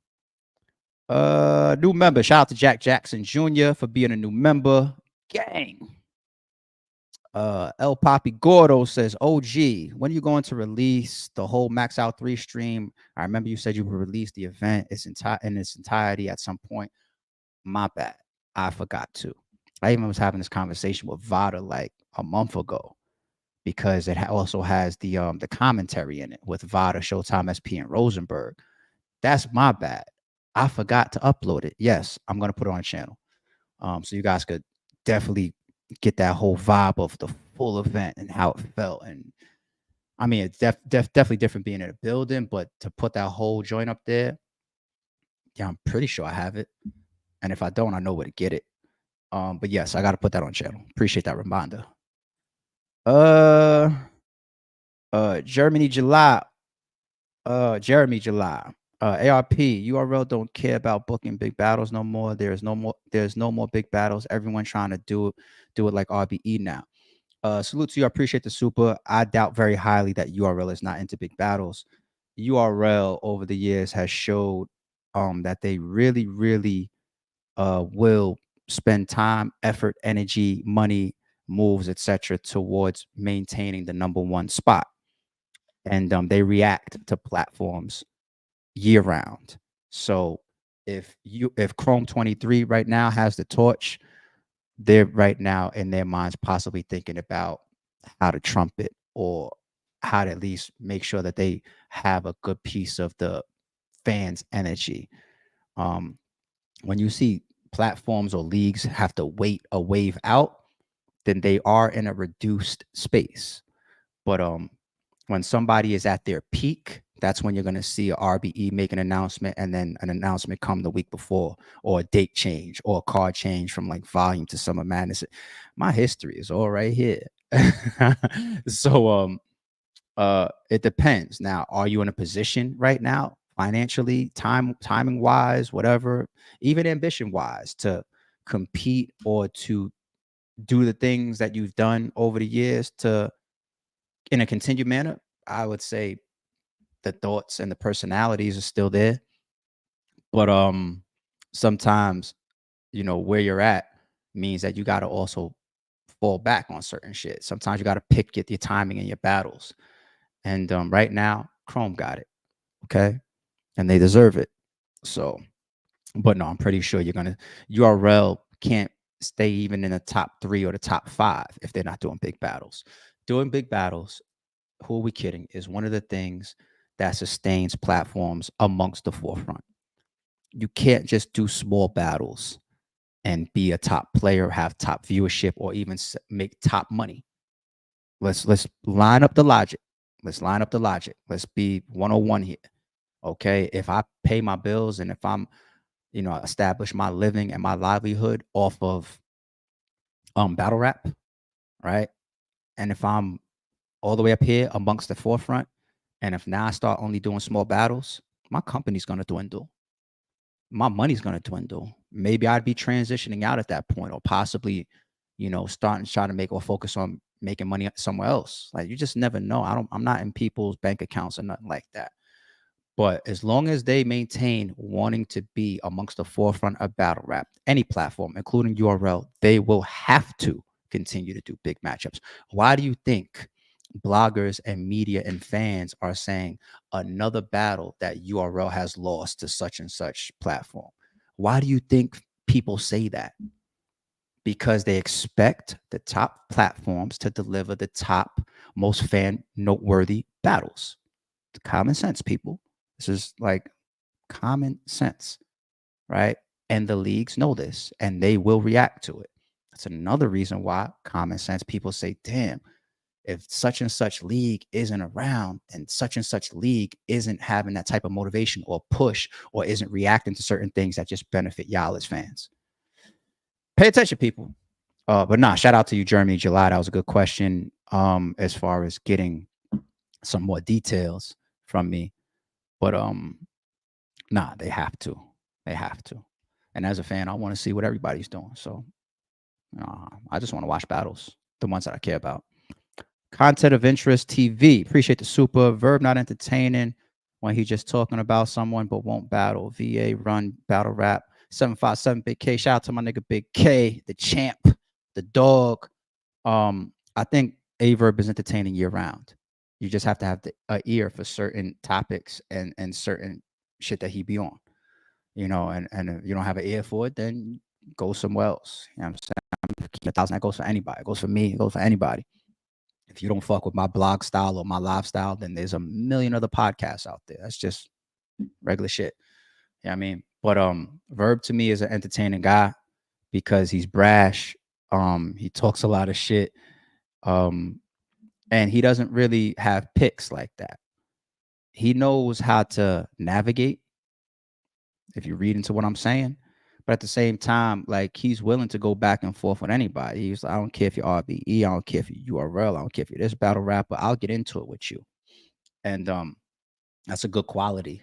New member. Shout out to Jack Jackson Jr. for being a new member. Gang. El Papi Gordo says, OG, when are you going to release the whole Max Out 3 stream? I remember you said you would release the event in its entirety at some point. My bad. I forgot to. I even was having this conversation with Vada like a month ago because it also has the commentary in it with Vada, Showtime, SP, and Rosenberg. That's my bad. I forgot to upload it. Yes, I'm going to put it on the channel. So you guys could definitely get that whole vibe of the full event and how it felt. And I mean, it's definitely different being in a building, but to put that whole joint up there, Yeah, I'm pretty sure I have it. And if I don't, I know where to get it. But yes, I got to put that on channel. Appreciate that reminder. Uh, Germany, July. Jeremy, July. ARP, URL don't care about booking big battles no more. There's no more big battles. Everyone trying to do it like RBE now. Salute to you. I appreciate the super. I doubt very highly that URL is not into big battles. URL over the years has showed that they really, really will spend time, effort, energy, money, moves, etc., towards maintaining the number one spot. And they react to platforms year round. So if Chrome 23 right now has the torch, they're right now in their minds possibly thinking about how to trump it, or how to at least make sure that they have a good piece of the fans' energy. Um, when you see platforms or leagues have to wait a wave out, then they are in a reduced space. But when somebody is at their peak, that's when you're going to see a RBE make an announcement, and then an announcement come the week before, or a date change, or a card change from like Volume to Summer Madness. My history is all right here. So it depends. Now, are you in a position right now, financially, timing wise, whatever, even ambition wise, to compete or to do the things that you've done over the years to in a continued manner? I would say the thoughts and the personalities are still there, but sometimes, where you're at means that you got to also fall back on certain shit. Sometimes you got to pick your timing and your battles. And right now, Chrome got it. Okay, and they deserve it. So, but no, I'm pretty sure URL can't stay even in the top 3 or the top 5 if they're not doing big battles. Doing big battles, who are we kidding, is one of the things that sustains platforms amongst the forefront. You can't just do small battles and be a top player, have top viewership, or even make top money. Let's line up the logic. Let's line up the logic. Let's be 101 here. Okay. If I pay my bills, and if I'm, establish my living and my livelihood off of battle rap, right? And if I'm all the way up here amongst the forefront, and if now I start only doing small battles, my company's gonna dwindle. My money's gonna dwindle. Maybe I'd be transitioning out at that point, or possibly, starting trying to make or focus on making money somewhere else. Like, you just never know. I'm not in people's bank accounts or nothing like that. But as long as they maintain wanting to be amongst the forefront of battle rap, any platform, including URL, they will have to continue to do big matchups. Why do you think bloggers and media and fans are saying another battle that URL has lost to such and such platform? Why do you think people say that? Because they expect the top platforms to deliver the top, most fan noteworthy battles. Common sense, people. This is like common sense, right? And the leagues know this, and they will react to it. That's another reason why common sense people say, damn, if such and such league isn't around, and such league isn't having that type of motivation or push, or isn't reacting to certain things that just benefit y'all as fans. Pay attention, people. But nah, shout out to you, Jeremy, July. That was a good question. As far as getting some more details from me. But nah, they have to. They have to. And as a fan, I want to see what everybody's doing. So I just want to watch battles, the ones that I care about. Content of interest TV. Appreciate the super. Verb not entertaining when he just talking about someone but won't battle. VA run battle rap. 757 Big K. Shout out to my nigga Big K, the champ, the dog. I think Aye Verb is entertaining year round. You just have to have the ear for certain topics and certain shit that he be on. And if you don't have an ear for it, then go somewhere else. You know what I'm saying? Keep 1,000. That goes for anybody. It goes for me. It goes for anybody. If you don't fuck with my blog style or my lifestyle, then there's a million other podcasts out there. That's just regular shit. You know what I mean? But Verb to me is an entertaining guy because he's brash. He talks a lot of shit. And he doesn't really have picks like that. He knows how to navigate if you read into what I'm saying. But at the same time, like he's willing to go back and forth with anybody. He's like, I don't care if you're RBE, I don't care if you're URL, I don't care if you're this battle rapper, I'll get into it with you. And that's a good quality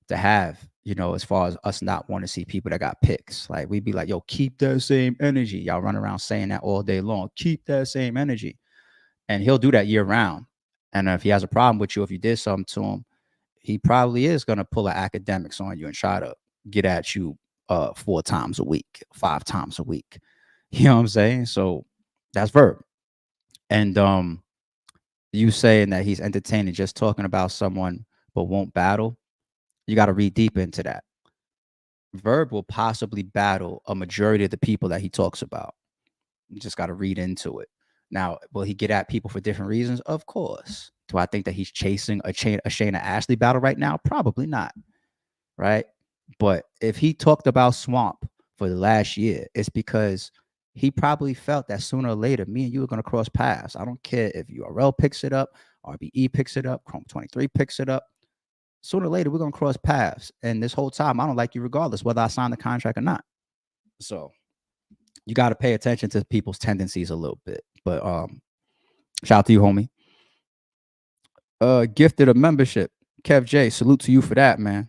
to have, as far as us not want to see people that got picks. Like we'd be like, yo, keep that same energy. Y'all run around saying that all day long. Keep that same energy. And he'll do that year round. And if he has a problem with you, if you did something to him, he probably is going to pull an academics on you and try to get at you 4 times a week, 5 times a week. You know what I'm saying? So that's Verb. And you saying that he's entertaining just talking about someone but won't battle, you got to read deep into that. Verb will possibly battle a majority of the people that he talks about. You just got to read into it. Now, will he get at people for different reasons? Of course. Do I think that he's chasing a Shayna Ashley battle right now? Probably not. Right. But if he talked about Swamp for the last year, it's because he probably felt that sooner or later, me and you are going to cross paths. I don't care if URL picks it up, RBE picks it up, Chrome 23 picks it up. Sooner or later, we're going to cross paths. And this whole time, I don't like you regardless, whether I sign the contract or not. So you got to pay attention to people's tendencies a little bit. But shout out to you, homie. Gifted a membership. Kev J, salute to you for that, man.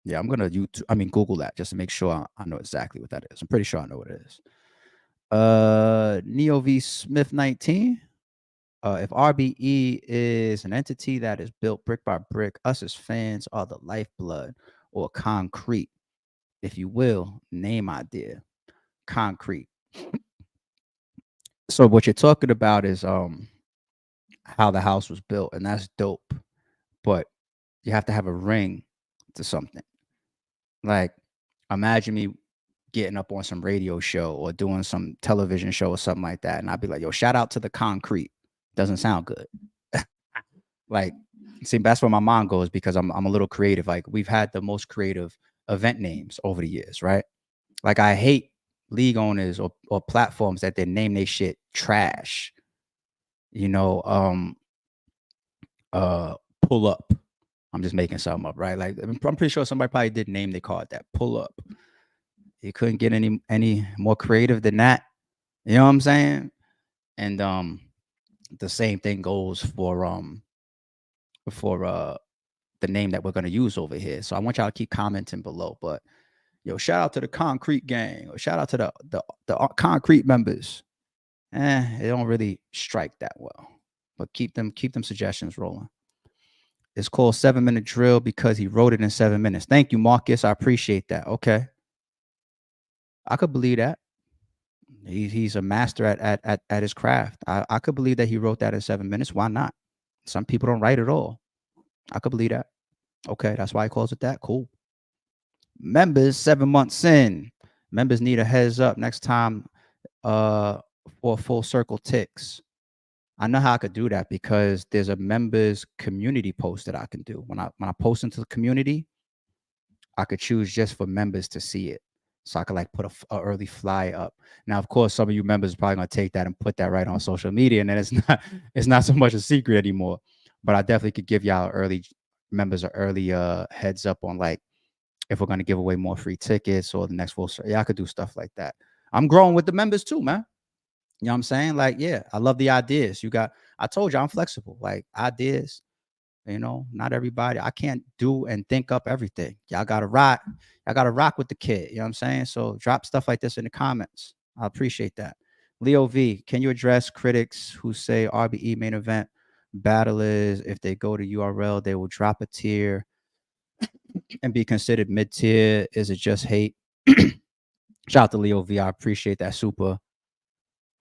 Yeah, I'm gonna Google that just to make sure I know exactly what that is. I'm pretty sure I know what it is. Neo V Smith 19. If RBE is an entity that is built brick by brick, us as fans are the lifeblood or concrete, if you will, name idea. Concrete. So what you're talking about is how the house was built, and that's dope. But you have to have a ring to something. Like, imagine me getting up on some radio show or doing some television show or something like that, and I'd be like, yo, shout out to the concrete. Doesn't sound good. Like, see, that's where my mind goes because I'm a little creative. Like, we've had the most creative event names over the years, right? Like, I hate league owners or platforms that they name their shit trash. Pull up. I'm just making something up, right? Like, I'm pretty sure somebody probably did name they call it that. Pull up. You couldn't get any more creative than that. You know what I'm saying? And the same thing goes for the name that we're going to use over here. So I want y'all to keep commenting below. But yo, shout out to the Concrete Gang, or shout out to the Concrete members. It don't really strike that well. But keep them suggestions rolling. It's called 7-minute drill because he wrote it in 7 minutes. Thank you, Marcus. I appreciate that. Okay. I could believe that. He's a master at his craft. I could believe that he wrote that in 7 minutes. Why not? Some people don't write at all. I could believe that. Okay, that's why he calls it that. Cool. Members 7 months in. Members need a heads up next time for full circle ticks. I know how I could do that because there's a members community post that I can do. When I post into the community, I could choose just for members to see it. So I could like put a early fly up. Now, of course, some of you members are probably gonna take that and put that right on social media, and then it's not so much a secret anymore. But I definitely could give y'all members an early heads up on like if we're gonna give away more free tickets or the next full. Yeah, I could do stuff like that. I'm growing with the members too, man. You know what I'm saying? Like, yeah, I love the ideas. I told you I'm flexible. Like ideas, not everybody. I can't do and think up everything. Y'all gotta rock. I gotta rock with the kid. You know what I'm saying? So drop stuff like this in the comments. I appreciate that. Leo V, can you address critics who say RBE main event battlers, if they go to URL, they will drop a tier and be considered mid-tier? Is it just hate? Shout out to Leo V. I appreciate that super.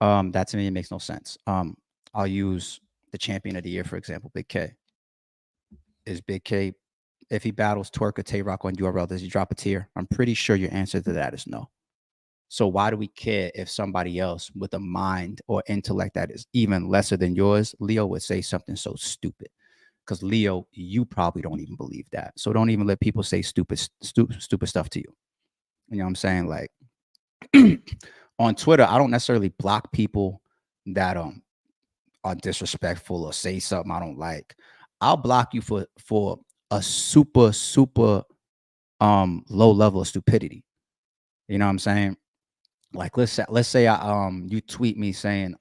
That to me, it makes no sense. I'll use the champion of the year, for example, Big K. Is Big K, if he battles Twerk or Tay-Rock on URL, does he drop a tier? I'm pretty sure your answer to that is no. So why do we care if somebody else with a mind or intellect that is even lesser than yours, Leo, would say something so stupid? Because Leo, you probably don't even believe that. So don't even let people say stupid stuff to you. You know what I'm saying? Like on Twitter, I don't necessarily block people that are disrespectful or say something I don't like. I'll block you for a super low level of stupidity. You know what I'm saying? Like let's say I you tweet me saying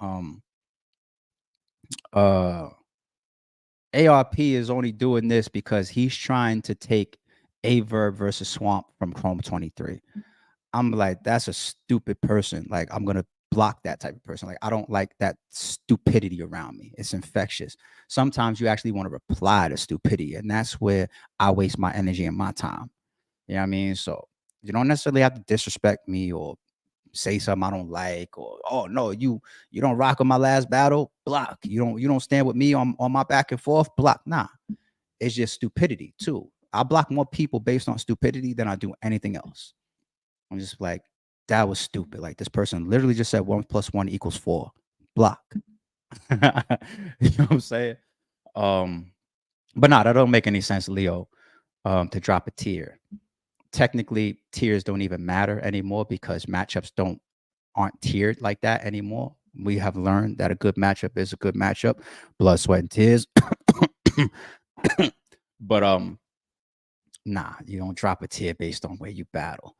uh ARP is only doing this because he's trying to take Aye Verb versus Swamp from Chrome 23. I'm like, that's a stupid person. Like, I'm gonna block that type of person. Like, I don't like that stupidity around me. It's infectious. Sometimes you actually want to reply to stupidity, and that's where I waste my energy and my time. You know what I mean? So you don't necessarily have to disrespect me or say something I don't like, or oh no, you don't rock on my last battle, block. You don't stand with me on my back and forth, block. Nah, it's just stupidity too. I block more people based on stupidity than I do anything else. I'm just like, that was stupid. Like this person literally just said 1 + 1 = 4. Block. You know what I'm saying? Um, but no, that don't make any sense, Leo. To drop a tier. Technically, tiers don't even matter anymore because matchups aren't tiered like that anymore. We have learned that a good matchup is a good matchup. Blood, sweat, and tears. But nah, you don't drop a tier based on where you battle.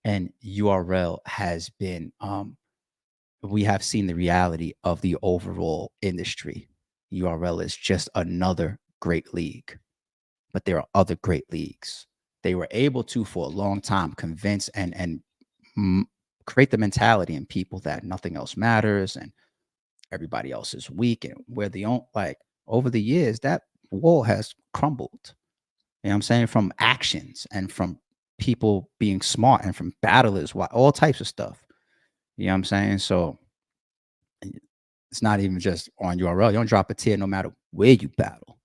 And URL has been we have seen the reality of the overall industry. URL is just another great league, but there are other great leagues. They were able to, for a long time, convince and create the mentality in people that nothing else matters and everybody else is weak, and where the only like over the years that wall has crumbled. You know what I'm saying? From actions and from people being smart and from battlers, all types of stuff. You know what I'm saying? So it's not even just on URL. You don't drop a tier no matter where you battle.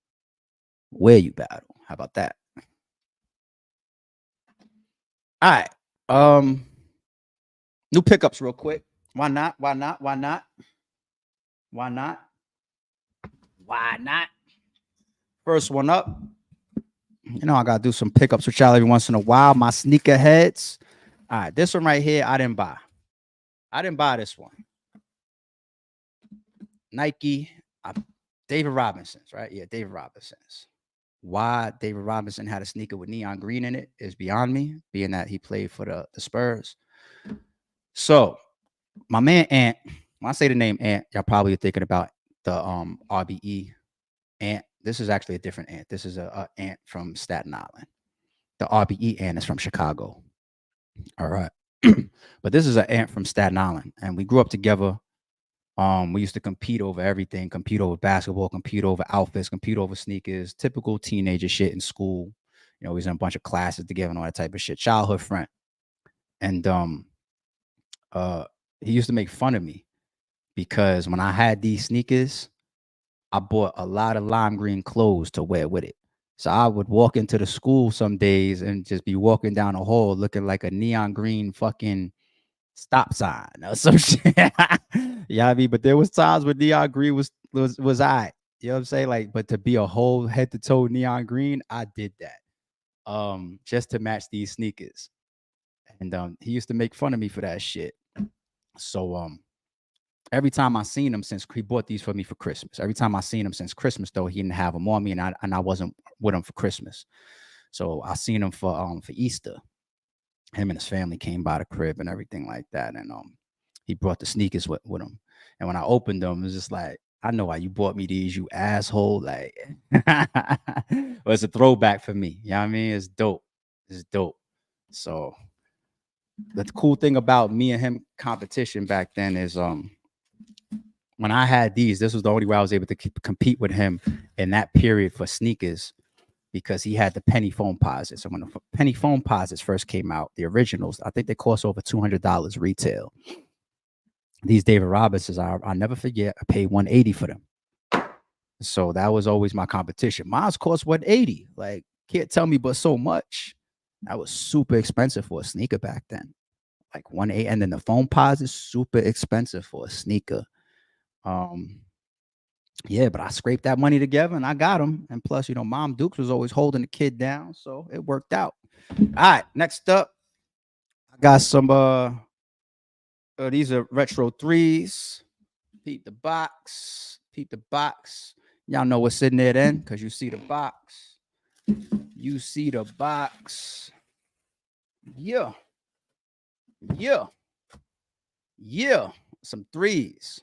Where you battle. How about that? All right. New pickups real quick. Why not? Why not? Why not? Why not? Why not? First one up. You know, I gotta do some pickups with y'all every once in a while. My sneaker heads. All right, this one right here, I didn't buy. I didn't buy this one. Nike, David Robinson's, right? Yeah, David Robinson's. Why David Robinson had a sneaker with neon green in it is beyond me, being that he played for the Spurs. So my man Ant, when I say the name Ant, y'all probably are thinking about the RBE Ant. This is actually a different Ant. This is a Ant from Staten Island. The RBE Ant is from Chicago. All right. But this is an Ant from Staten Island, and we grew up together. We used to compete over everything, compete over basketball, compete over outfits, compete over sneakers, typical teenager shit in school. You know, we was in a bunch of classes together and all that type of shit. Childhood friend. And uh he used to make fun of me because when I had these sneakers, I bought a lot of lime green clothes to wear with it. So I would walk into the school some days and just be walking down the hall looking like a neon green fucking stop sign or some shit. Yeah, I mean, but there was times when neon green was I. You know what I'm saying? Like, but to be a whole head to toe neon green, I did that. Just to match these sneakers. And he used to make fun of me for that shit. So every time I seen him since he bought these for me for Christmas. Every time I seen him since Christmas, though, he didn't have them on me, and I wasn't with him for Christmas. So I seen him for Easter. Him and his family came by the crib and everything like that, and he brought the sneakers with him. And when I opened them, it was just like, I know why you bought me these, you asshole. Like, well, it's a throwback for me. You know what I mean? It's dope. It's dope. So the cool thing about me and him competition back then is when I had these, this was the only way I was able to compete with him in that period for sneakers because he had the penny foam posits. So when the penny foam posits first came out, the originals, I think they cost over $200 retail. These David Robinsons, I'll never forget, I paid $180 for them. So that was always my competition. Mine's cost $180. Like, can't tell me but so much. That was super expensive for a sneaker back then. Like 180. And then the foam posits, super expensive for a sneaker. Yeah, but I scraped that money together and I got him. And plus, you know, Mom Dukes was always holding the kid down, so it worked out. All right, next up, I got some these are retro threes. Peep the box. Peep the box. Y'all know what's in there then, because you see the box. You see the box. Yeah, yeah, yeah. Some threes,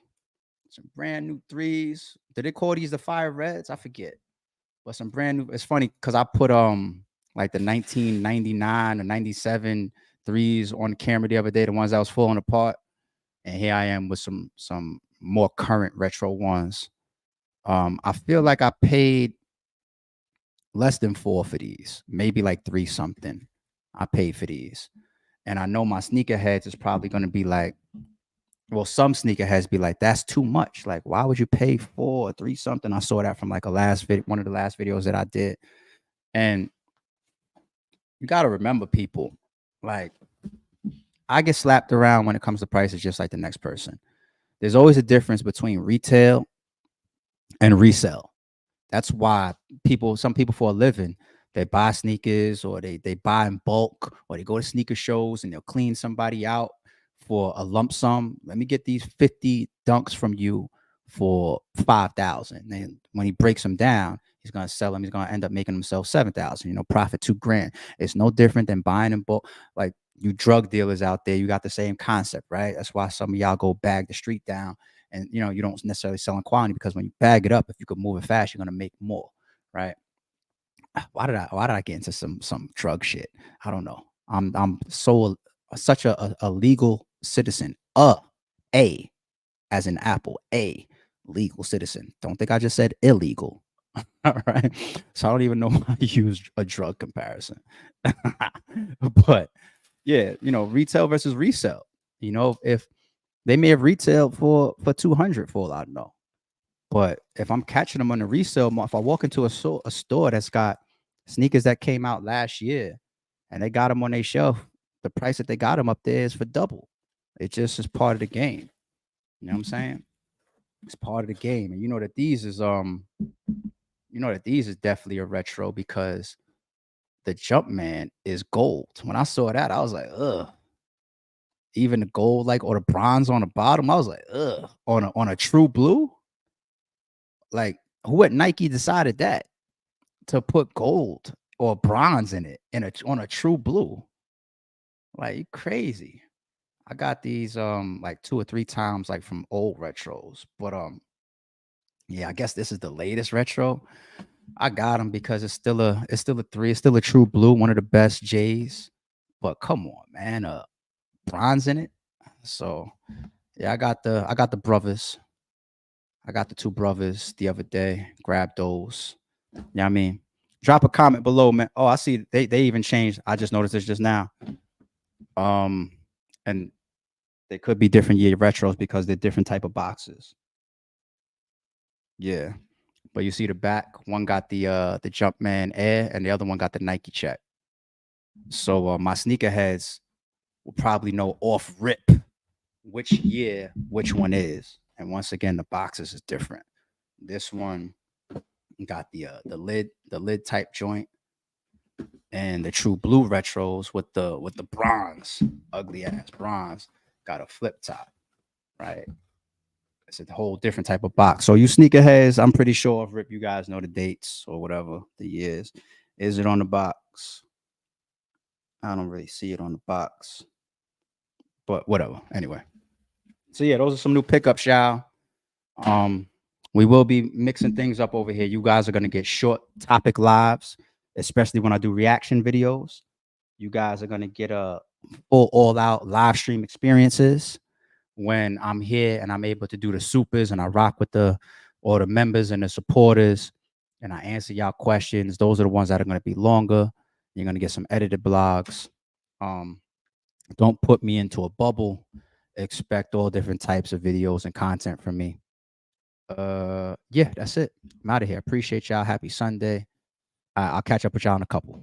some brand new threes. Did they call these the fire reds? I forget. But some brand new. It's funny because I put like the 1999 or 97 threes on camera the other day, the ones that was falling apart. And here I am with some more current retro ones. I feel like I paid less than four for these, maybe like three something. I paid for these. And I know my sneakerheads is probably gonna be like, well, some sneakerheads be like, that's too much. Like, why would you pay four or three something? I saw that from like one of the last videos that I did. And you gotta remember people, like I get slapped around when it comes to prices just like the next person. There's always a difference between retail and resell. That's why some people for a living, they buy sneakers or they buy in bulk or they go to sneaker shows and they'll clean somebody out for a lump sum. Let me get these 50 dunks from you for 5,000. And when he breaks them down, he's gonna sell them. He's gonna end up making himself 7,000. Profit 2 grand. It's no different than buying in bulk. Like you drug dealers out there, you got the same concept, right? That's why some of y'all go bag the street down and you don't necessarily sell in quantity because when you bag it up, if you could move it fast, you're gonna make more, right? Why did I get into some drug shit? I don't know. I'm such a legal citizen. A as in apple, a legal citizen. Don't think I just said illegal. All right. So I don't even know why I used a drug comparison. But yeah, retail versus resale. If they may have retailed for 200 for all I know. But if I'm catching them on the resale, if I walk into a store that's got sneakers that came out last year and they got them on their shelf, the price that they got them up there is for double. It just is part of the game. You know what I'm saying? It's part of the game. And these is definitely a retro because the Jumpman is gold. When I saw that, I was like, ugh. Even the gold, like, or the bronze on the bottom, I was like, ugh. On a true blue, like, who at Nike decided that to put gold or bronze in it on a true blue? Like, you crazy. I got these like two or three times like from old retros, but yeah, I guess this is the latest retro. I got them because it's still a three, it's still a true blue, one of the best J's. But come on, man, bronze in it. So yeah, I got the brothers. I got the two brothers the other day. Grab those. You know what I mean? Drop a comment below, man. Oh, I see they even changed. I just noticed this just now. Um, and they could be different year retros because they're different type of boxes. Yeah. But you see the back, one got the Jumpman Air and the other one got the Nike check. So my sneakerheads will probably know off rip which year which one is. And once again, the boxes is different. This one got the lid type joint, and the true blue retros with the bronze, ugly ass bronze, got a flip top, right? It's a whole different type of box. So you sneakerheads, I'm pretty sure if Rip, you guys know the dates or whatever the years. Is it on the box? I don't really see it on the box, but whatever. Anyway, so yeah, those are some new pickups, y'all. Um, we will be mixing things up over here. You guys are gonna get short topic lives, especially when I do reaction videos. You guys are gonna get a full all out live stream experiences when I'm here and I'm able to do the supers and I rock with all the members and the supporters and I answer y'all questions. Those are the ones that are going to be longer. You're going to get some edited blogs. Um, don't put me into a bubble. Expect all different types of videos and content from me. Yeah, that's it. I'm out of here. Appreciate y'all. Happy Sunday. I'll catch up with y'all in a couple.